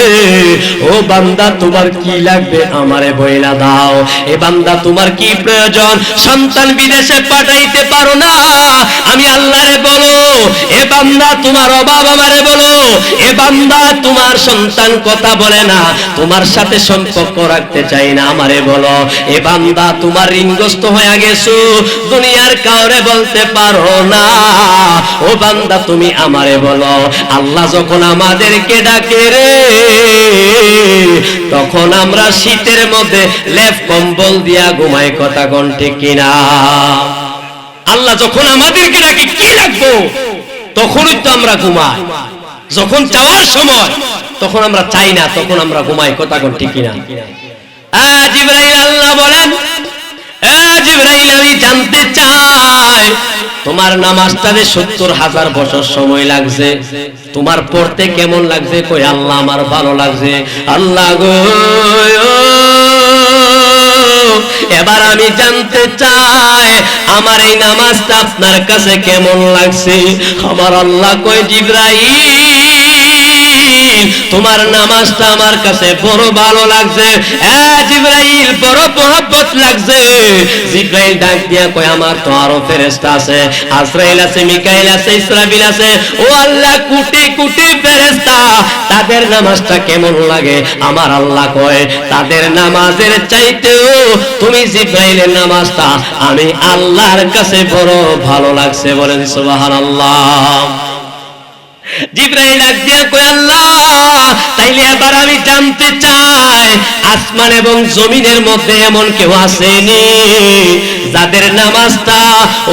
ও বান্দা, তোমার কি লাগবে আমারে বইলা দাও। এ বান্দা, তোমার কি প্রয়োজন? সন্তান বিদেশে পাঠাইতে পারো না, আমি আল্লাহরে বলো। এ বান্দা, তোমার অভাব আমারে বলো। এ বান্দা, তোমার সন্তান কথা বলে না, তোমার সাথে সম্পর্ক রাখতে চাই না, আমারে বলো। এ বান্দা, তোমার ঋণগ্রস্ত হয়ে গেছো, দুনিয়ার কাউরে বলতে পারো না, ও বান্দা, তুমি আমারে বলো। আল্লাহ যখন আমাদেরকে ডাকে রে, তখন আমরা শীতের মধ্যে লেপ কম্বল দিয়া ঘুমাই। কথা কোন ঠিক কিনা? আল্লাহ যখন আমাদেরকে ডাকে কি লাগবো, তখনই তো আমরা ঘুমাই। যখন চাওয়ার সময়, তখন আমরা চাই না, তখন আমরা ঘুমাই। কথা কোন ঠিক কিনা? জিবরাইল আল্লাহ বলেন, জিবরাইল আমি জানতে চাই তোমার নামাজটা যে ৭০,০০০ বছর সময় লাগছে, তোমার পড়তে কেমন লাগছে? কই আল্লাহ আমার ভালো লাগছে। আল্লাহ গো, এবার আমি জানতে চাই আমার এই নামাজটা আপনার কাছে কেমন লাগছে? আমার আল্লাহ কয় জিবরাইল তোমার নামাজটা আমার কাছে বড় ভালো লাগছে। জিবরাইল বড় মহব্বত লাগছে। জিবরাইল ডাক দিয়া কয় আমার তো আরো ফেরেশতা আছে, আজরাইল আছে, মিকাইল আছে, ইসরাফিল আছে। ও আল্লাহ, কোটি কোটি ফেরেশতা, তাদের নামাজটা কেমন লাগে? আমার আল্লাহ কয় তাদের নামাজের চাইতেও তুমি জিবরাইলের নামাজটা আমি আল্লাহর কাছে বড় ভালো লাগছে। বলেন সুবহানাল্লাহ। জিবরাইল ডাক দিয়া কয় আল্লাহ, তাইলে এবার আমি জানতে চাই আসমান এবং জমিনের মধ্যে এমন কেউ আসেনি যাদের নামাজটা,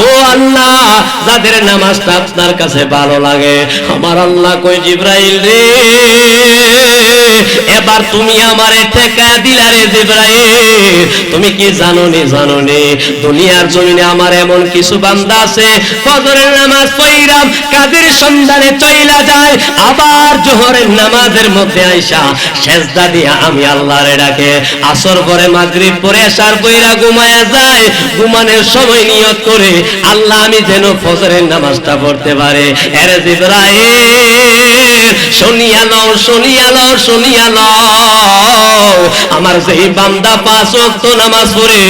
ও আল্লাহ, যাদের নামাজটা আপনার কাছে ভালো লাগে? আমার আল্লাহ কই জিবরাইল রে, এবার তুমি আমারে ঠেকায়া দিলা রে জিবরাইল। তুমি কি জানোনি দুনিয়ার জমিনে আমার এমন কিছু বান্দা আছে ফজরের নামাজ পড়িরা কাদের সন্ধানে চইলা যায়, আবার জোহরের নামাজের মধ্যে আইসা সেজদা দিয়া আমি আল্লাহরে ডাকে, আসর পরে মাগরিব পরে এশার পড়িরা ঘুমায়া যায়, ঘুমানোর সময় নিয়ত করে আল্লাহ আমি যেন ফজরের নামাজটা পড়তে পারে। এরে জিবরাইল শুনিয়া লও, শুনিয়া লও, শুনিয়া লও, আমার যেই বান্দা ৫ ওয়াক্ত নামাজ পড়ে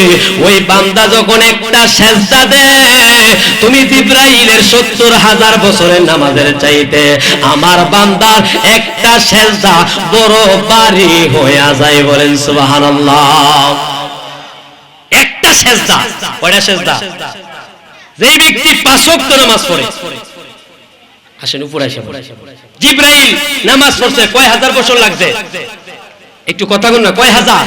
ওই বান্দা যখন একটা সেজদা দেয়, তুমি জিবরাইলের ৭০,০০০ বছরের নামাজের চাইতে আমার বান্দার একটা সেজদা বড় ভারী হইয়া যায়। বলেন সুবহানাল্লাহ। একটা সেজদা, কয়টা সেজদা? যেই ব্যক্তি ৫ ওয়াক্ত নামাজ পড়ে, আসেন উপরে আসেন, জিবরাইল নামাজ পড়ছে কয় হাজার বছর লাগছে? একটু কথা বল না, কয় হাজার?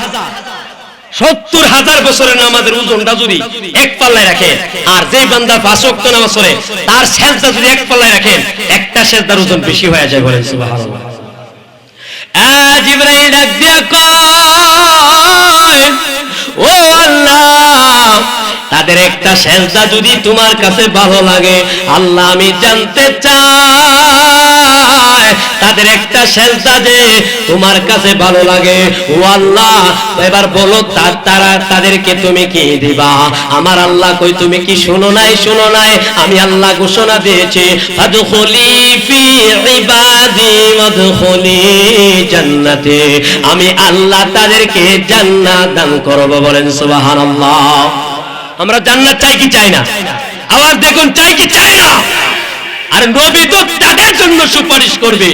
৭০,০০০ বছরের নামাজের ওজনটা যদি এক পাল্লায় রাখেন, আর যেই বান্দা ৫ ওয়াক্ত নামাজ পড়ে তার সেজদা যদি এক পাল্লায় রাখেন, একটা সেজদার ওজন বেশি হয়ে যায়। বলেন সুবহানাল্লাহ। জিবরাইল ডাক দিয়া কয় ও আল্লাহ, তাদের একটা সেজদা যদি তোমার কাছে ভালো লাগে, আল্লাহ আমি জানতে চাই তাদের একটা সেজদা যে তোমার কাছে ভালো লাগে। ও আল্লাহ, এবার বলো তাদেরকে তুমি কি দিবা? আমার আল্লাহ কই তুমি কি শুনো নাই? শুনো নাই, আমি আল্লাহ ঘোষণা দিয়েছি ফাদখুলি ফি ইবাদি ওয়াদখুলি জান্নাতি, আমি আল্লাহ তাদেরকে জান্নাত দান করব। বলেন সুবহানাল্লাহ। আমরা জান্নাত চাই কি চাই না? আওয়াজ দেখুন, চাই কি চাই না? আর নবী তো তাদের জন্য সুপারিশ করবে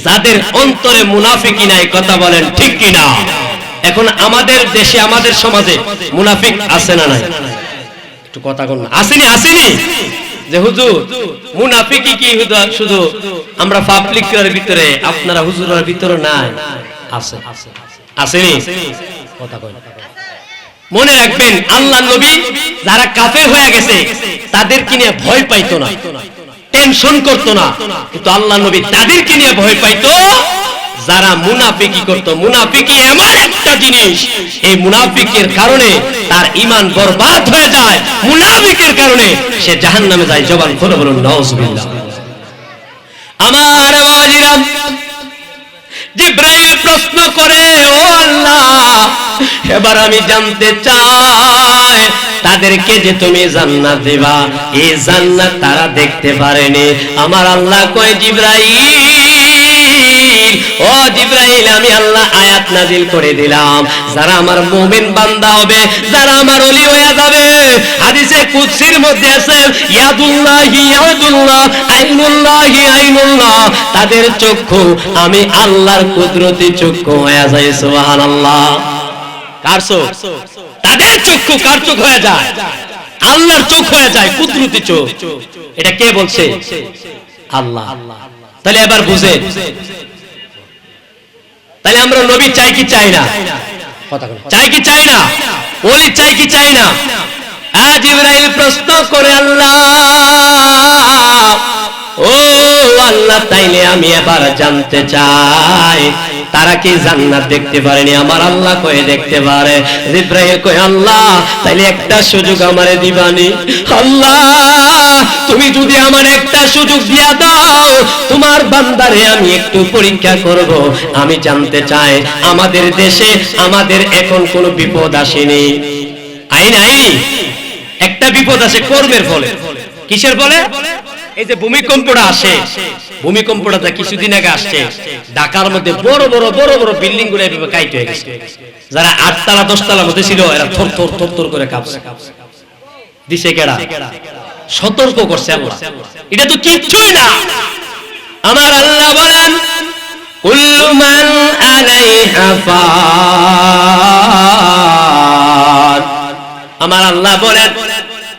যাদের অন্তরে মুনাফিকি নাই। কথা বলেন ঠিক কি না? এখন আমাদের দেশে, আমাদের সমাজে মুনাফিক আছে না নাই? একটু কথা বল না। আসেনি? আসেনি যে হুজুর মুনাফিকি কি শুধু আমরা পাবলিকের ভিতরে, আপনারা হুজুরের ভিতরে নাই? আছে। আসেনি? কথা বল। মনে রাখবেন, আল্লাহ নবী যারা কাফের হয়ে গেছে তাদেরকে নিয়ে ভয় পাইতো না, টেনশন করতো না, কিন্তু আল্লাহ নবী তাদেরকে নিয়ে ভয় পাইতো যারা মুনাফিকি করতো। মুনাফিকি এমন একটা জিনিস, এই মুনাফিকের কারণে তার ঈমান বরবাদ হয়ে যায়, মুনাফিকের কারণে সে জাহান্নামে যায়। জবান খুলে বলুন নাউজুবিল্লাহ। আমার বাবাজিরা, জিবরাইল প্রশ্ন করে ও আল্লাহ, এবার আমি জানতে চাই তাদেরকে যে তুমি জান্নাত দিবা, এই জান্নাত তারা দেখতে পারেনি। আমার আল্লাহ কয় জিবরাইল, ও জিবরাইল, আমি আল্লাহ আয়াত নাজিল করে দিলাম, যারা আমার মুমিন বান্দা হবে, যারা আমার ওলি হয়ে যাবে, হাদিসে কুদসির মধ্যে আছে ইয়াদুল্লাহি ইয়াদুল্লাহ, আইনুল্লাহি আইনুল্লাহ, তাদের চক্ষু আমি আল্লাহর কুদরতি চক্ষু হয়ে যায়। সুবহানাল্লাহ। কার চোখ? তাদের চক্ষু কার চোখ হয়ে যায়? আল্লাহর চোখ হয়ে যায়, কুদরতি চোখ। এটা কে বলছে? আল্লাহ। তাহলে এবার বুঝে, তাহলে আমরা নবী চাই কি চাই না? চাই কি চাই না? ওলি চাই কি চাই না? জিবরাইল প্রশ্ন করে আল্লাহ ও আল্লাহ, তাইলে আমি এবার জানতে চাই তারা কি জান্নাত দেখতে পারেনি? আমার আল্লাহ কয়ে দেখতে পারে। জিবরাইল কয় আল্লাহ, তাইলে একটা সুযোগ আমারে দিবানি? আল্লাহ, তুমি যদি আমার একটা সুযোগ দিয়া দাও, তোমার বান্দারে আমি একটু পরীক্ষা করব। আমি জানতে চাই আমাদের দেশে আমাদের এখন কোনো বিপদ আসেনি? নাই, একটা বিপদ আসে কর্মের ফলে। কিসের ফলে? এই যে ভূমিকম্পটা আসে, ভূমিকম্পটা কিছুদিন আগে আসছে, ঢাকার মধ্যে বড় বড় বড় বড় বিল্ডিং গুলো এভাবে কাইট হয়ে গেছে। যারা 8 তলা 10 তলার মধ্যে ছিল এরা থর থর থর থর করে কাঁপছে। দিছে কেডা? সতর্ক করছে আল্লাহ। এটা তো কিচ্ছুই না। আমার আল্লাহ বলেন কুল্লু মান আলাইহা ফান। আমার আল্লাহ বলেন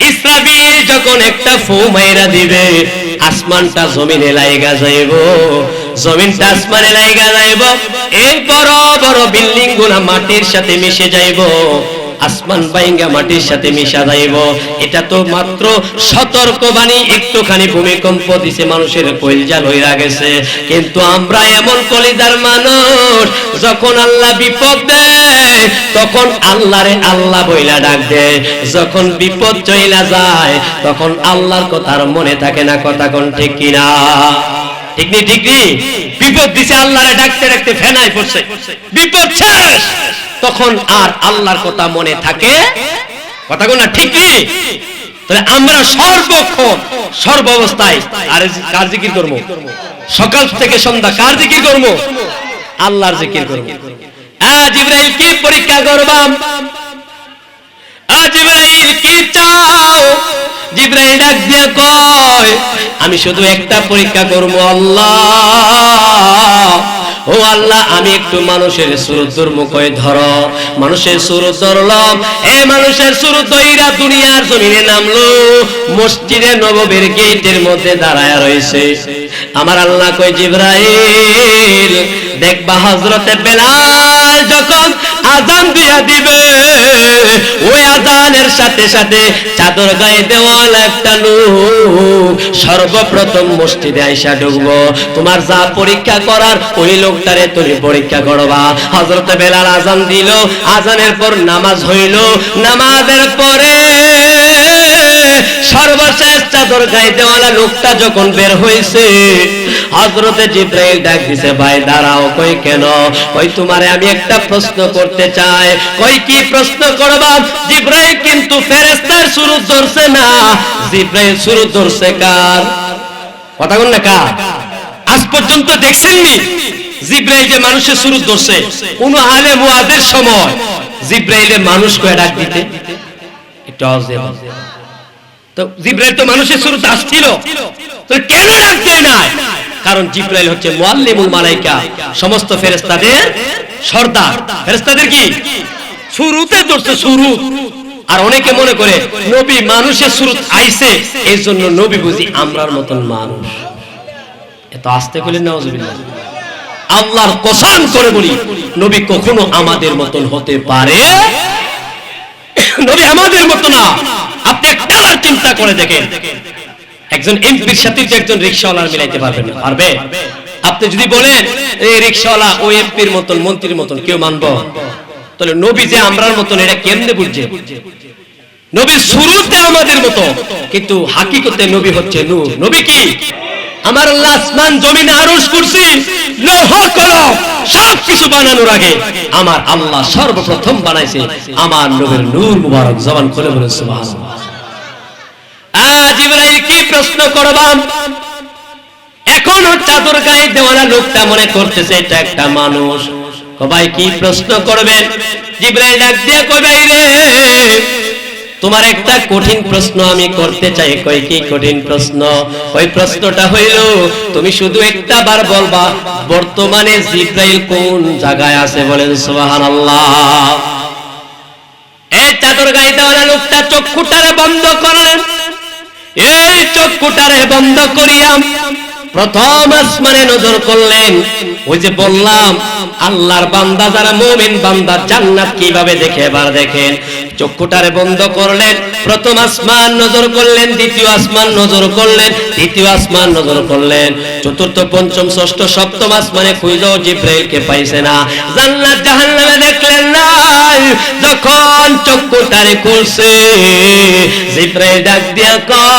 ইসরাফিল যখন একটা ফু মাইরা দিবে, আসমানটা জমিনে লাইগা যাইব, জমিনটা আসমানে লাইগা যাইব, এই বড় বড় বিল্ডিং গুলা মাটির সাথে মিশে যাইব, আসমান বাইঙ্গা মাটির সাথে মিশা যাইব। এটা তো মাত্র সতর্কবাণী। একটুখানি ভূমিকম্প দিছে, মানুষের কলিজা লইরা গেছে। কিন্তু আমরা এমন কলিজার মানুষ, যখন আল্লাহ বিপদ দেয় তখন আল্লাহরে আল্লাহ বইলা ডাক দেয়, যখন বিপদ চইলা যায় তখন আল্লাহর কথা আর মনে থাকে না। কথা কোন ঠিক কিনা? ঠিক নি? ঠিক নি? বিপদ দিছে, আল্লাহরে ডাকতে ডাকতে ফেনায় পড়ছে, বিপদ শেষ, তখন আর আল্লাহর কথা মনে থাকে? কথা কোন না? ঠিক কি? তাহলে আমরা সর্বক্ষণ সর্ব অবস্থায় আর কার জিকির করব? সকাল থেকে সন্ধ্যা কার জিকির করব? আল্লাহর জিকির করব। জিবরাইল কি পরীক্ষা করবাম? জিবরাইল কি চাও? জিবরাইল ডাক দিয়ে কয় আমি শুধু একটা পরীক্ষা করব আল্লাহ। ও আল্লাহ, আমি একটু মানুষের সুরত ধরবো। কয় ধরো। মানুষের সুরত ধরলাম। মানুষের সুরত ধইরা দুনিয়ার জমিনে নামলো, মসজিদে নববীর গেটের মধ্যে দাঁড়ায় রয়েছে। আমার আল্লাহ কয় জিবরাইল দেখবা হযরতে বেলাল যখন আযান দিয়া দিবে, ওই আযানের সাথে সাথে চাদর গায়ে দেওয়াল একটা লোক সর্বপ্রথম মসজিদে আইসা ঢুকবো। তোমার যা পরীক্ষা করার ওই লোকটারে তুমি পরীক্ষা করবা। হযরতে বেলাল আযান দিল, আযানের পর নামাজ হইল, নামাজের পরে সর্বশেষ চাদর গায়ে দেওয়ালা লোকটা যখন বের হয়েছে, হযরতে জিবরাইল ডাক দিছে, ভাই দাঁড়াও। কই কেন? কই তোমারে আমি একটা প্রশ্ন করতে চাই। কই কি প্রশ্ন করবা? জিবরাইল কিন্তু ফেরেশতার সুরত ধরছে না, জিবরাইল সুরত ধরছে কার? কথা বল না, কার? আজ পর্যন্ত দেখছেননি জিবরাইল যে মানুষের সুরত ধরছে? কোন আলেম ওয়াজের সময় জিবরাইলের মানুষ কয়ে ডাক দিতে? একটু আওয়াজ দেন তো। জিবরাইল তো মানুষের সুরত আসছিল, তো কেন ডাক দেয় না? কারণ জিবরাইল হচ্ছে মুআল্লিমুল মালায়েকা, সমস্ত ফেরেশতাদের সর্দার। ফেরেশতাদের কি সুরতে ধরছে? সুরত। আর অনেকে মনে করে নবী মানুষের সুরত আইছে, এই জন্য নবী বুঝি আমরার মতন মানুষ। এত আস্তে কইলেন নাউজুবিল্লাহ। আল্লাহর কসম করে বলি, নবী কখনো আমাদের মতন হতে পারে? নবী আমাদের মত না। আপনি একবার চিন্তা করে দেখেন, একজন এমপির সাথে যে একজন রিকশাওয়ালার মিলাইতে পারবেন না? পারবে? আপনি যদি বলেন এই রিকশাওয়ালা ওই এমপির মতন মন্ত্রীর মতন, কেউ মানব? তাহলে নবী যে আমরার মতন এটা কেমনে বুঝছে? নবী শুরুতে আমাদের মতো, কিন্তু হাকিকতে নবী হচ্ছে নূর। নবী কি? আমার আল্লাহ আসমান জমিন আরশ কুরসি লৌহ কলম সবকিছু বানানোর আগে আমার আল্লাহ সর্বপ্রথম বানাইছে আমার নবীর নূর মুবারক। জবান খুলে বলেন সুবহানাল্লাহ। জিবরাইল কি প্রশ্ন করবাম? এখন চাদর গায়ে দেওয়ালা লোকটা মনে করতেছে এটা একটা মানুষ। ভাই কি প্রশ্ন করবেন? জিবরাইল ডাক দিয়ে কই, ভাই রে তোমার একটা কঠিন প্রশ্ন আমি করতে চাই। কই কি কঠিন প্রশ্ন? ওই প্রশ্নটা হইল তুমি শুধু একটা বার বলবা বর্তমানে জিবরাইল কোন জায়গায় আছে? বলেন সুবহানাল্লাহ। এই চাদর গায়ে দেওয়ালা লোকটা চক্ষুটারে বন্ধ করলেন। এই চক্ষুটারে বন্ধ করিয়া প্রথম আসমানে নজর করলেন। ওই যে বললাম আল্লাহর বান্দা যারা মুমিন বান্দা জান্নাত কিভাবে দেখে এবার দেখেন। চক্ষুটারে বন্ধ করলেন, প্রথম আসমান নজর করলেন, দ্বিতীয় আসমান নজর করলেন, তৃতীয় আসমান নজর করলেন, চতুর্থ পঞ্চম ষষ্ঠ সপ্তম আসমানে খুঁজেও জিব্রাইলকে পাইছে না। জান্নাত জাহান্নামে দেখলেন না। যখন চক্ষুটারে খুলছে জিব্রাইল ডাক দিয়া কয়,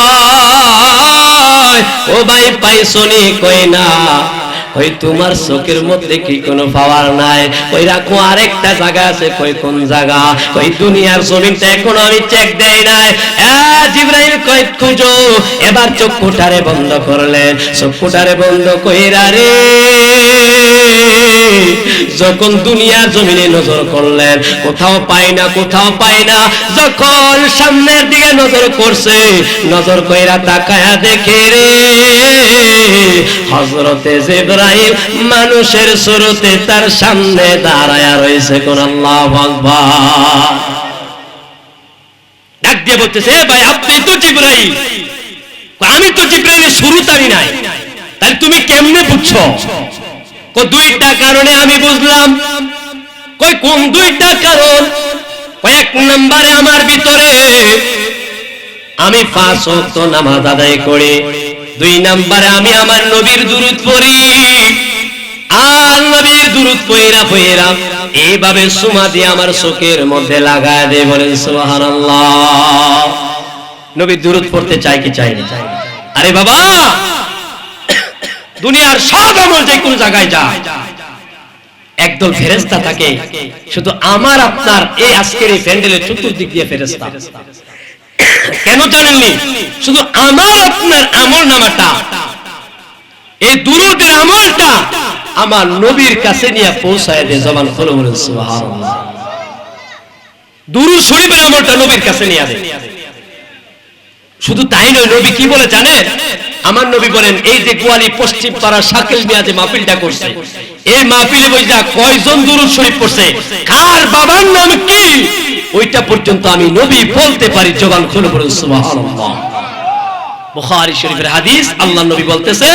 ও ভাই পাইছনি? কই না। ওই তোমার চোখের মধ্যে কি কোনো পাওয়ার নাই? ওই রাখো আরেকটা জায়গা আছে। কই কোন জায়গা? ওই দুনিয়ার জমিনটা এখনো আমি চেক দেই নাই। জিবরাইল কই খুঁজো। এবার চক্ষুটারে বন্ধ করলেন, চক্ষুটারে বন্ধ কইরা রে যখন দুনিয়ার জমিনে নজর করলেন কোথাও পাই না, কোথাও পাই না। যখন সামনের দিকে নজর করছে, নজর কইরা তাকায়া দেখে রে হযরতে জিবরাইল মানুষের সুরতে তার সামনে দাঁড়ায়া রয়েছে। কোন আল্লাহু আকবার। ডাক দিয়ে বলতেছে, ভাই আপনি তো জিবরাইল। আমি তো জিবরাইলের শুরুতারি নাই, তাহলে তুমি কেমনে বুঝছো? দুইটা কারণে আমি বুঝলাম। কই কোন দুইটা কারণ? এক নম্বরে আমার ভিতরে আমি 5 ওয়াক্ত নামাজ আদায় করি, 2 নম্বরে আমি আমার নবীর দুরূদ পড়ি। আর নবীর দুরূদ পড়া পড়া এইভাবে সুমা দিয়ে আমার চোখের মধ্যে লাগায় দেয়। বলেন সুবহানাল্লাহ। নবীর দুরূদ পড়তে চাই কি চাই না? আরে বাবা, দুনিয়ার সব আমল যে কোন জায়গায় যায়, একদল ফেরেশতা থাকে, শুধু আমার আপনার এই আজকের এই প্যান্ডেলের চতুর্দিক দিয়ে ফেরেশতা। কেন জানেননি? শুধু আমার আপনার আমল নামাটা, এই দুরূদের আমলটা আমার নবীর কাছে নিয়ে পৌঁছায় দেয়। জবান খুলে বলেন সুবহানাল্লাহ। দুরূদ শরীফের আমলটা নবীর কাছে নিয়ে দেয়। শুধু তাই নয়, নবী কি বলে জানেন? আমার নবী বলেন, এই যে গোয়ালি পশ্চিম পাড়া শাকিল মিয়া যে মাহফিলটা করছে, এই মাহফিলে বইজা কয়জন দুরূদ শরীফ পড়ছে, কার বাবার নাম কি, ওইটা পর্যন্ত আমি নবী বলতে পারি। জবান খুলে বলেন সুবহানাল্লাহ। বুখারী শরীফের হাদিস, আল্লাহর নবী বলতেছে,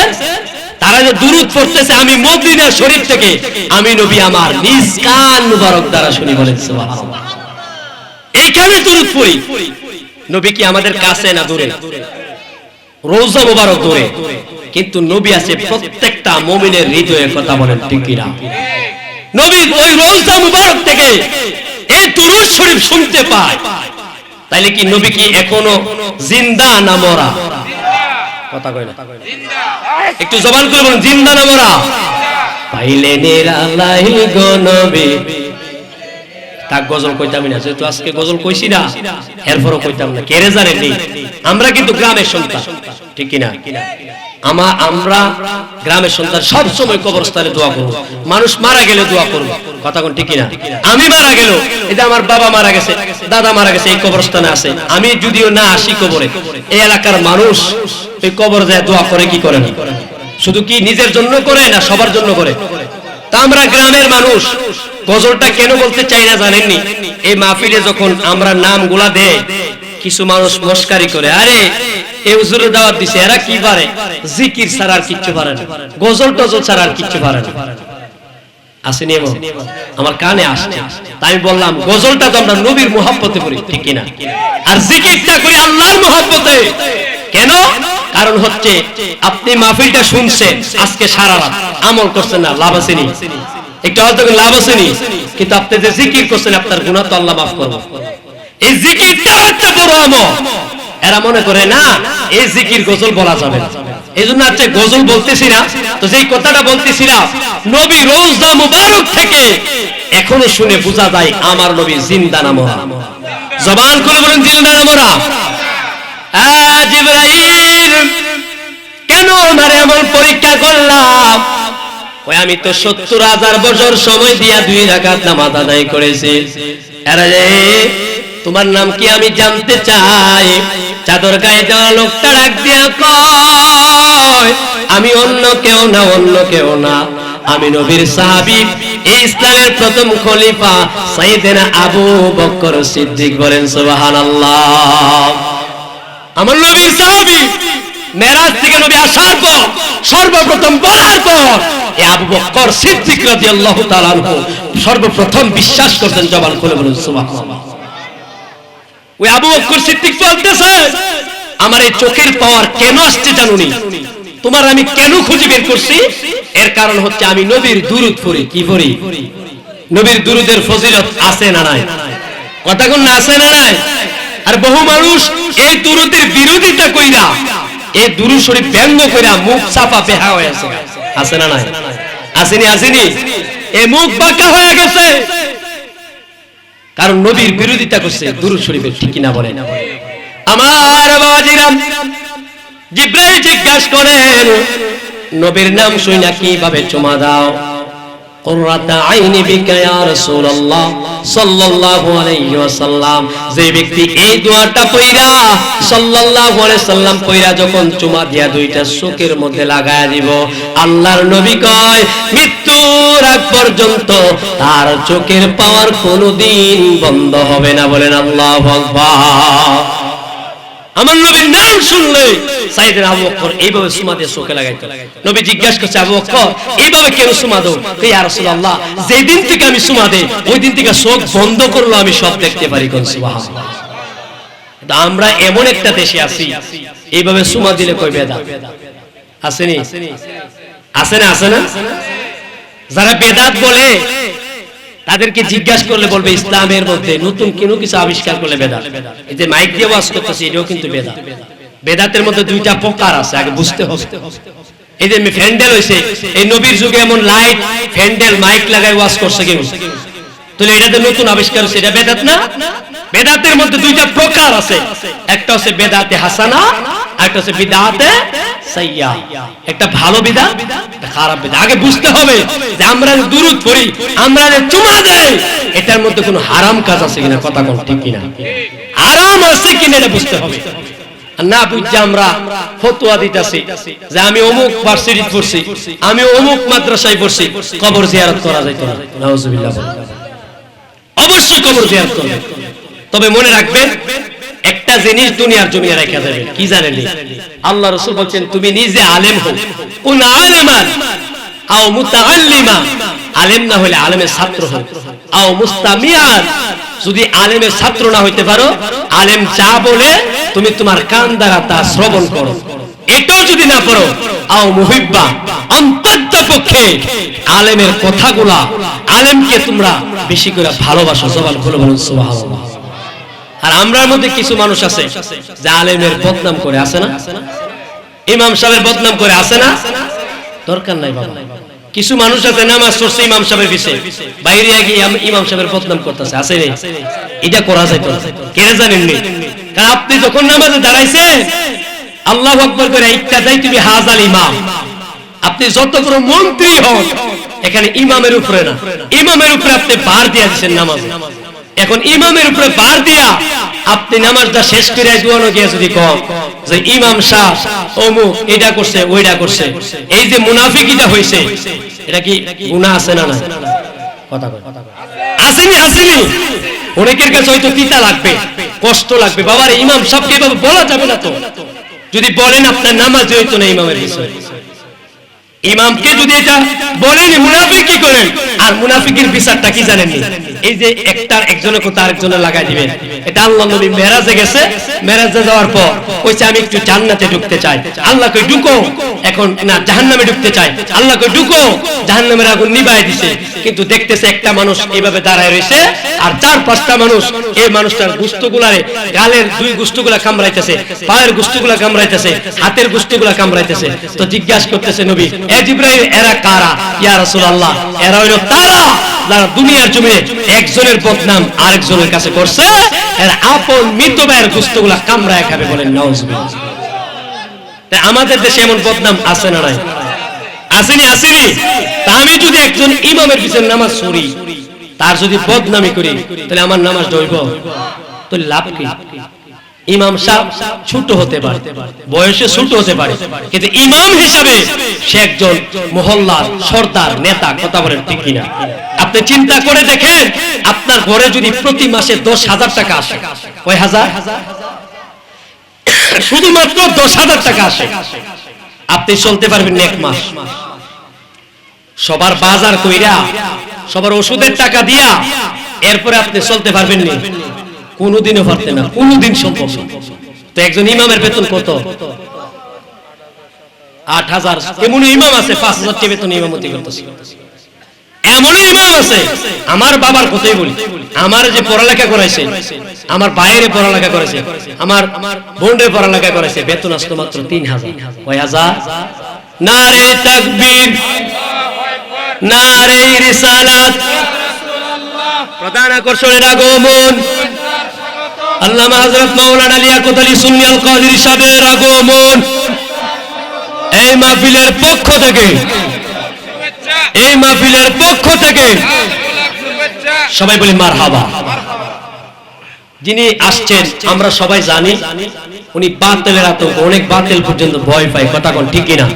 তারা যে দুরূদ পড়তেছে আমি মদিনা শরীফ থেকে আমি নবী আমার নিজ কান মুবারক দ্বারা শুনি। বলেন সুবহানাল্লাহ। এইখানে দুরূদ পড়ি। নবী কি আমাদের কাছে না দূরে? রওজা মুবারক দূরে, কিন্তু নবী আছে প্রত্যেকটা মুমিনের হৃদয়ে। কথা বলেন ঠিক কি না? নবী ওই রওজা মুবারক থেকে এই দুরূদ শরীফ শুনতে পায়। তাইলে কি নবী কি এখনো জিন্দা না মরা? কথা কয় না, একটু জবান করে বলুন, জিন্দা না মরা? পাইলে নিরালাই গো নবী। তাক গজল কইতাম না, যেহেতু আজকে গজল কইছি না, এরপরও কইতাম না। কেরে জানেননি? আমরা কিন্তু গ্রামের সন্তান, ঠিক কি না? আমরা গ্রামের সন্তান, সব সময় কবরস্থানে দোয়া করব। মানুষ মারা গেলে দোয়া করব। কথা কোন ঠিক কি না? আমি মারা গেল, এটা আমার বাবা মারা গেছে, দাদা মারা গেছে, এই কবরস্থানে আছে। আমি যদিও না আসি কবরে, এই এলাকার মানুষ এই কবর যায় দোয়া করে কি করে না? শুধু কি নিজের জন্য করে না সবার জন্য করে? তা আমরা গ্রামের মানুষ গজলটা কেন বলতে চাই না জানেননি? এই মাহফিলে যখন আমরা নামগুলা দেই, কিছু মানুষ মস্কারি করে, আরে এই হুজুরের দাওয়াত দিছে, এরা কি পারে? জিকির ছাড়া আর কিচ্ছু পারে না, গজল টজল ছাড়া আর কিচ্ছু পারে না। আসেনি? এমন আমার কানে আসছে। তাই আমি বললাম, গজলটা তো আমরা নবীর মুহাব্বতে করি, ঠিক কিনা? আর জিকিরটা করি আল্লাহর মুহাব্বতে। কেন? কারণ হচ্ছে আপনি মাহফিলটা শুনছেন আজকে সারা রাত, আমল করছেন না, লাভ আসেনি? একটু হয়তো লাভ আসেনি, কিন্তু আপনি যে জিকির করছেন আপনার গুনাহ তো আল্লাহ মাফ করবে। এই জিকিরটা একটা বড় আমল। এরা মনে করে না এই জিকির গজল বলা যাবে না, এইজন্য আজকে গজল বলতেছি না। তো যেই কথাটা বলতেছিলাম, নবী রওজা মুবারক থেকে এখনো শুনে বোঝা যায় আমার নবী জিন্দা না মরা। জবান খুলে বলেন, জিন্দা না মরা? জিবরাইল কেন আমারে এমন পরীক্ষা করলাম? ওই আমি তো ৭০,০০০ বছর সময় দিয়া 2 রাকাত নামাজ আদায় করেছি। এরা যে তোমার নাম কি আমি জানতে চাই। চাদর গায়ে দেওয়া লোকটা ডাক দিয়া কয়, আমি অন্য কেউ না, অন্য কেউ না, আমি নবীর সাহাবী, এই ইসলামের প্রথম খলিফা সাইয়েদনা আবু বকর সিদ্দিক। বলেন সুবহানাল্লাহ। আমার নবীর সাহাবী মেরাজ থেকে নবী আসার পর সর্বপ্রথম বলার পর এই আবু বকর সিদ্দিক রাদিয়াল্লাহু তাআলা আনহু সর্বপ্রথম বিশ্বাস করতেন। জবান খুলে বলুন সুবহানাল্লাহ। ওই আবু বকর সিদ্দিক বলতেছে, আমার এই চোখের পাওয়ার কেন আসছে জানুনি? তোমার আমি কেন খুঁজে বের করছি? এর কারণ হচ্ছে আমি নবীর দুরূদ পড়ি। কি পড়ি? নবীর দুরূদের ফজিলত আছে না নাই? কথা কোন না আছে না নাই? আর বহু মানুষ এই দুরূদের বিরোধিতা কইরা, এই দুরূদ শরীফ ব্যঙ্গ কইরা মুখ চাপা বেহা হয়ে আছে। আছে না নাই? আসেনি আসেনি? এই মুখ বাঁকা হয়ে গেছে, কারণ নবীর বিরোধিতা করছে দুরূদ শরীফের। ঠিক কিনা বলেন? আমার বাবাজিরা, জিবরাইল জিজ্ঞাসা করেন, নবীর নাম শুনে কিভাবে চুমা দাও? কুররাতা আইনি বিকা ইয়া রাসূলুল্লাহ সাল্লাল্লাহু আলাইহি ওয়াসাল্লাম। যে ব্যক্তি এই দোয়াটা পড়া সাল্লাল্লাহু আলাইহি সাল্লাম পড়া যখন চুমা দিয়া দুইটা চোখের মধ্যে লাগায়া দিব, আল্লাহর নবী কয় মৃত্যুর আগ পর্যন্ত তার চোখের পাওয়ার কোনোদিন বন্ধ হবে না। বলেন আল্লাহু আকবার। আমার নবীর নাম শুনলে সাইয়েদনা আবু বকর এইভাবে সুমা দিয়ে চোখে লাগাইতো। নবী জিজ্ঞাসা করছে, আবু বকর এইভাবে কেন সুমা দাও? ইয়া রাসূলুল্লাহ, যেই দিন থেকে আমি সুমা দেই ওই দিন থেকে চোখ বন্ধ করলো আমি সব দেখতে পারি। কোন সুবহানাল্লাহ। আমরা এমন একটা দেশে আছি এইভাবে সুমা দিলে কই বেদাত আসেনি? আছে না? আছে না? যারা বেদাত বলে তাদেরকে জিজ্ঞাসা করলে বলবে ইসলামের মধ্যে নতুন কোনো কিছু আবিষ্কার করলে বেদাত। এই যে মাইক দিয়ে ওয়াজ করতেছে এটাও কিন্তু বেদাত। বেদাতের মধ্যে দুইটা প্রকার আছে, আগে বুঝতে হবে। এই যে ফ্যান্ডেল হইছে, এই নবীর যুগে এমন লাইট ফ্যান্ডেল মাইক লাগায় ওয়াজ করছে কেউ, তাহলে এটাতে নতুন আবিষ্কার হচ্ছে, এটা বেদাত না? বেদাতের মধ্যে দুইটা প্রকার আছে, একটা হচ্ছে বেদাতে হাসানা, একটা হচ্ছে বিদআতে সাইয়্যা। একটা ভালো বিদআত, একটা খারাপ বিদআত। আগে বুঝতে হবে যে আমরা যে দুরূদ পড়ি, আমরা যে চুমা দেই, এটার মধ্যে কোনো হারাম কাজ আছে কিনা। কথা কোন ঠিক কিনা? হারাম আছে কিনা এটা বুঝতে হবে। না বুঝে আমরা ফতোয়া দিতেছি যে আমি অমুক ভার্সিটি পড়ছি, আমি অমুক মাদ্রাসায় পড়ছি, কবর জিয়ারত করা যাইতো না। নাউজুবিল্লাহ। অবশ্যই কবর জিয়ারত করবেন, তবে মনে রাখবেন একটা জিনিস দুনিয়ার জমিনে রাখা যাবে। কি জানেন? আল্লাহ রাসূল বলেন, তুমি নিজে আলেম হও, কুন আলিমান আও মুতাআল্লিমা। আলেম না হলে আলেমের ছাত্র হও, আও মুস্তামিআন। যদি আলেমের ছাত্র না হইতে পারো, আলেম যা বলে তুমি তোমার কান দ্বারা তা শ্রবণ করো। এটাও যদি না পারো, আও মুহিব্বা, অন্ততপক্ষে আলেমের কথাগুলা, আলেমকে তোমরা বেশি করে ভালোবাসো। জবান খুলে বলুন সুবহানাল্লাহ। আর আমরার মধ্যে কিছু মানুষ আছে যে আলেমের বদনাম করে, আছে না? ইমাম সাহেবের বদনাম করে, আছে না? দরকার নাই বাবা। কিছু মানুষ আছে নামাজ পড়ছে ইমাম সাহেবের পিছে, বাইরে গিয়ে ইমাম সাহেবের বদনাম করতেছে, আছে না? এটা করা যায় তো? কেন জানেন নি? কারণ আপনি যখন নামাজে দাঁড়াইছেন আল্লাহু আকবার করে একটা যাই তুমি হাজাল ইমাম। আপনি যত বড় মন্ত্রী হন, এখানে ইমামের উপরে না, ইমামের উপরে আপনি ভার দিয়ে দিয়েছেন নামাজে। এখন ইমামের উপরে ভার দিয়া আপনি নামাজটা শেষ করে দুয়ানো গিয়ে যদি কম যে ইমাম সাহেব অমুক এটা করছে ওইটা করছে, এই যে মুনাফিকিটা হইছে, এটা কি গুনাহ আছে না? না কথা কয় আসেনি? আসেনি? অনেকের কাছে হয়তো তিতা লাগবে, কষ্ট লাগবে, বাবার ইমাম সাহেবকে এভাবে বলা যাবে না তো। যদি বলেন আপনার নামাজ হইতো না ইমামের বিষয়ে। ইমামকে যদি এটা বলেন মুনাফিকি করেন, আর মুনাফিকের বিচারটা কি জানেন? এই যে একজনের কথা আরেকজনে লাগাই দিবেন। এটা আল্লাহ নবী মেরাজে গেছে, মেরাজে যাওয়ার পর কইছে আমি একটু জান্নাতে ঢুকতে চাই। আল্লাহ কই ঢুকো। এখন না জাহান্নামে ঢুকতে চাই, আল্লাহ কই ঢুকো। জাহান্নামের আগুন নিভাই দিছে, কিন্তু দেখতেছে একটা মানুষ এইভাবে দাঁড়ায় রইছে, আর 4-5টা মানুষ এই মানুষটার গোশতগুলারে, গালের 2 গোশতগুলা কামড়াইতেছে, পায়ের গোশতগুলা কামড়াইতেছে, হাতের গোশতগুলা কামড়াইতেছে। তো জিজ্ঞাসা করতেছে নবী, এ জিবরাইল এরা কারা? ইয়া রাসূলুল্লাহ, এরা হইলো তারা যারা দুনিয়ার জমিনে একজনের বদনাম আরেকজনের কাছে করছে, এরা আপন মৃত ভাইয়ের গোশতগুলা কামড়ায় খাবে। বলেন নাউজুবিল্লাহ। তাই আমাদের দেশে এমন বদনাম আছে না নাই? আসেনি? আসেনি? তা আমি যদি একজন ইমামের পিছনে নামাজ পড়ি, তার যদি বদনামি করি, তাহলে আমার নামাজ হইব তো লাভ কি? ইমাম সাহেব ছোট হতে পারে, বয়সে ছোট হতে পারে, কিন্তু ইমাম হিসাবে সে একজন মহল্লার সর্দার, নেতা। কথা বলেন ঠিক কিনা? আপনি চিন্তা করে দেখেন, আপনার ঘরে যদি প্রতি মাসে 10,000 টাকা আসে, কয় হাজার? শুধুমাত্র 10,000 টাকা আসে, আপনি চলতে পারবেন না 1 মাস। সবার বাজার কইরা, সবার ওষুধের টাকা দিয়া এরপরে আপনি চলতে পারবেন না, কোনোদিনও পারতেন না, কোনোদিন সম্ভব না। তো একজন ইমামের বেতন কত? 8,000। এমন ইমাম আছে 5,000 টাকা বেতন ইমামতি করতেছে, এমন ইমাম আছে। আমার বাবার কথাই বলি, আমার যে পড়ালেখা করাইছে, আমার ভাইয়ের পড়ালেখা করেছে, আমার বোনের পড়ালেখা করেছে, বেতন আসতো মাত্র 3,000। কয় হাজার? নারে তাকবীর, নারে রিসালাত, প্রধান আকর্ষণের আগমন, আল্লামা হযরত মাওলানা লিয়াকত আলী সুন্নী আল কাদেরী সাহেবের আগমন। এই মাহফিলের পক্ষ থেকে, এই মাহফিলের পক্ষ থেকে সবাই বলি মারহাবা। যিনি আসছেন আমরা সবাই জানি উনি বাতিলের আতঙ্ক, অনেক বাতিল পর্যন্ত ভয় পায়, কথা কোন ঠিক কিনা?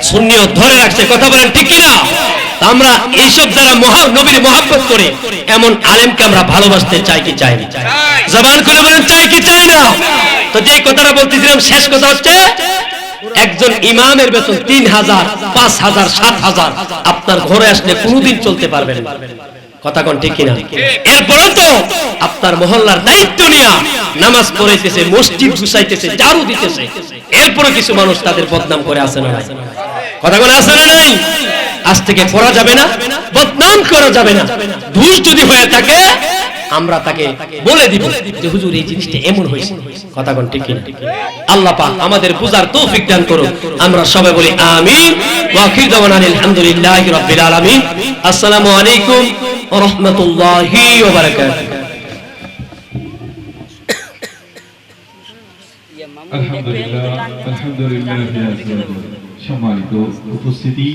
সুন্নিও ধরে রাখছে, কথা বলেন ঠিক কিনা? আমরা এইসব যারা নবীর মহব্বত করে এমন আলেমকে আমরা ভালোবাসতে চাই কি চাই না? জবান খুলে বলেন চাই কি চাই না? তো যে কথাটা বলতেছিলাম, শেষ কথা হচ্ছে একজন ইমামের বেতন 3,000, 5,000, 7,000। আপনার ঘরে আসলে কোনোদিন চলতে পারবেন না, কথা কোন ঠিক কিনা? এরপরে তো আপনার মহল্লার দায়িত্ব নিয়ে নামাজ পড়াইতেছে, মসজিদ গুছাইতেছে, ঝাড়ু দিতেছে, এরপরে কিছু মানুষ তাদের বদনাম করে আছে না? কথা কোন আছে না? নাই। আজ থেকে করা যাবে না, বদনাম করা যাবে না। দোষ যদি হয়ে থাকে আমরা তাকে বলে দিব যে হুজুর এই জিনিসটা এমন হয়েছে, কথা কোন ঠিক কিনা? আল্লাহ পাক আমাদের বুঝার তৌফিক দান করুন। আমরা সবাই বলি আমিন। ওয়া আখির দাওয়ানা আলহামদুলিল্লাহি রাব্বিল আলামিন। আসসালামু আলাইকুম ওয়া রাহমাতুল্লাহি ওয়া বারাকাতুহু। আলহামদুলিল্লাহ, আলহামদুলিল্লাহ। সম্মানিত উপস্থিতি,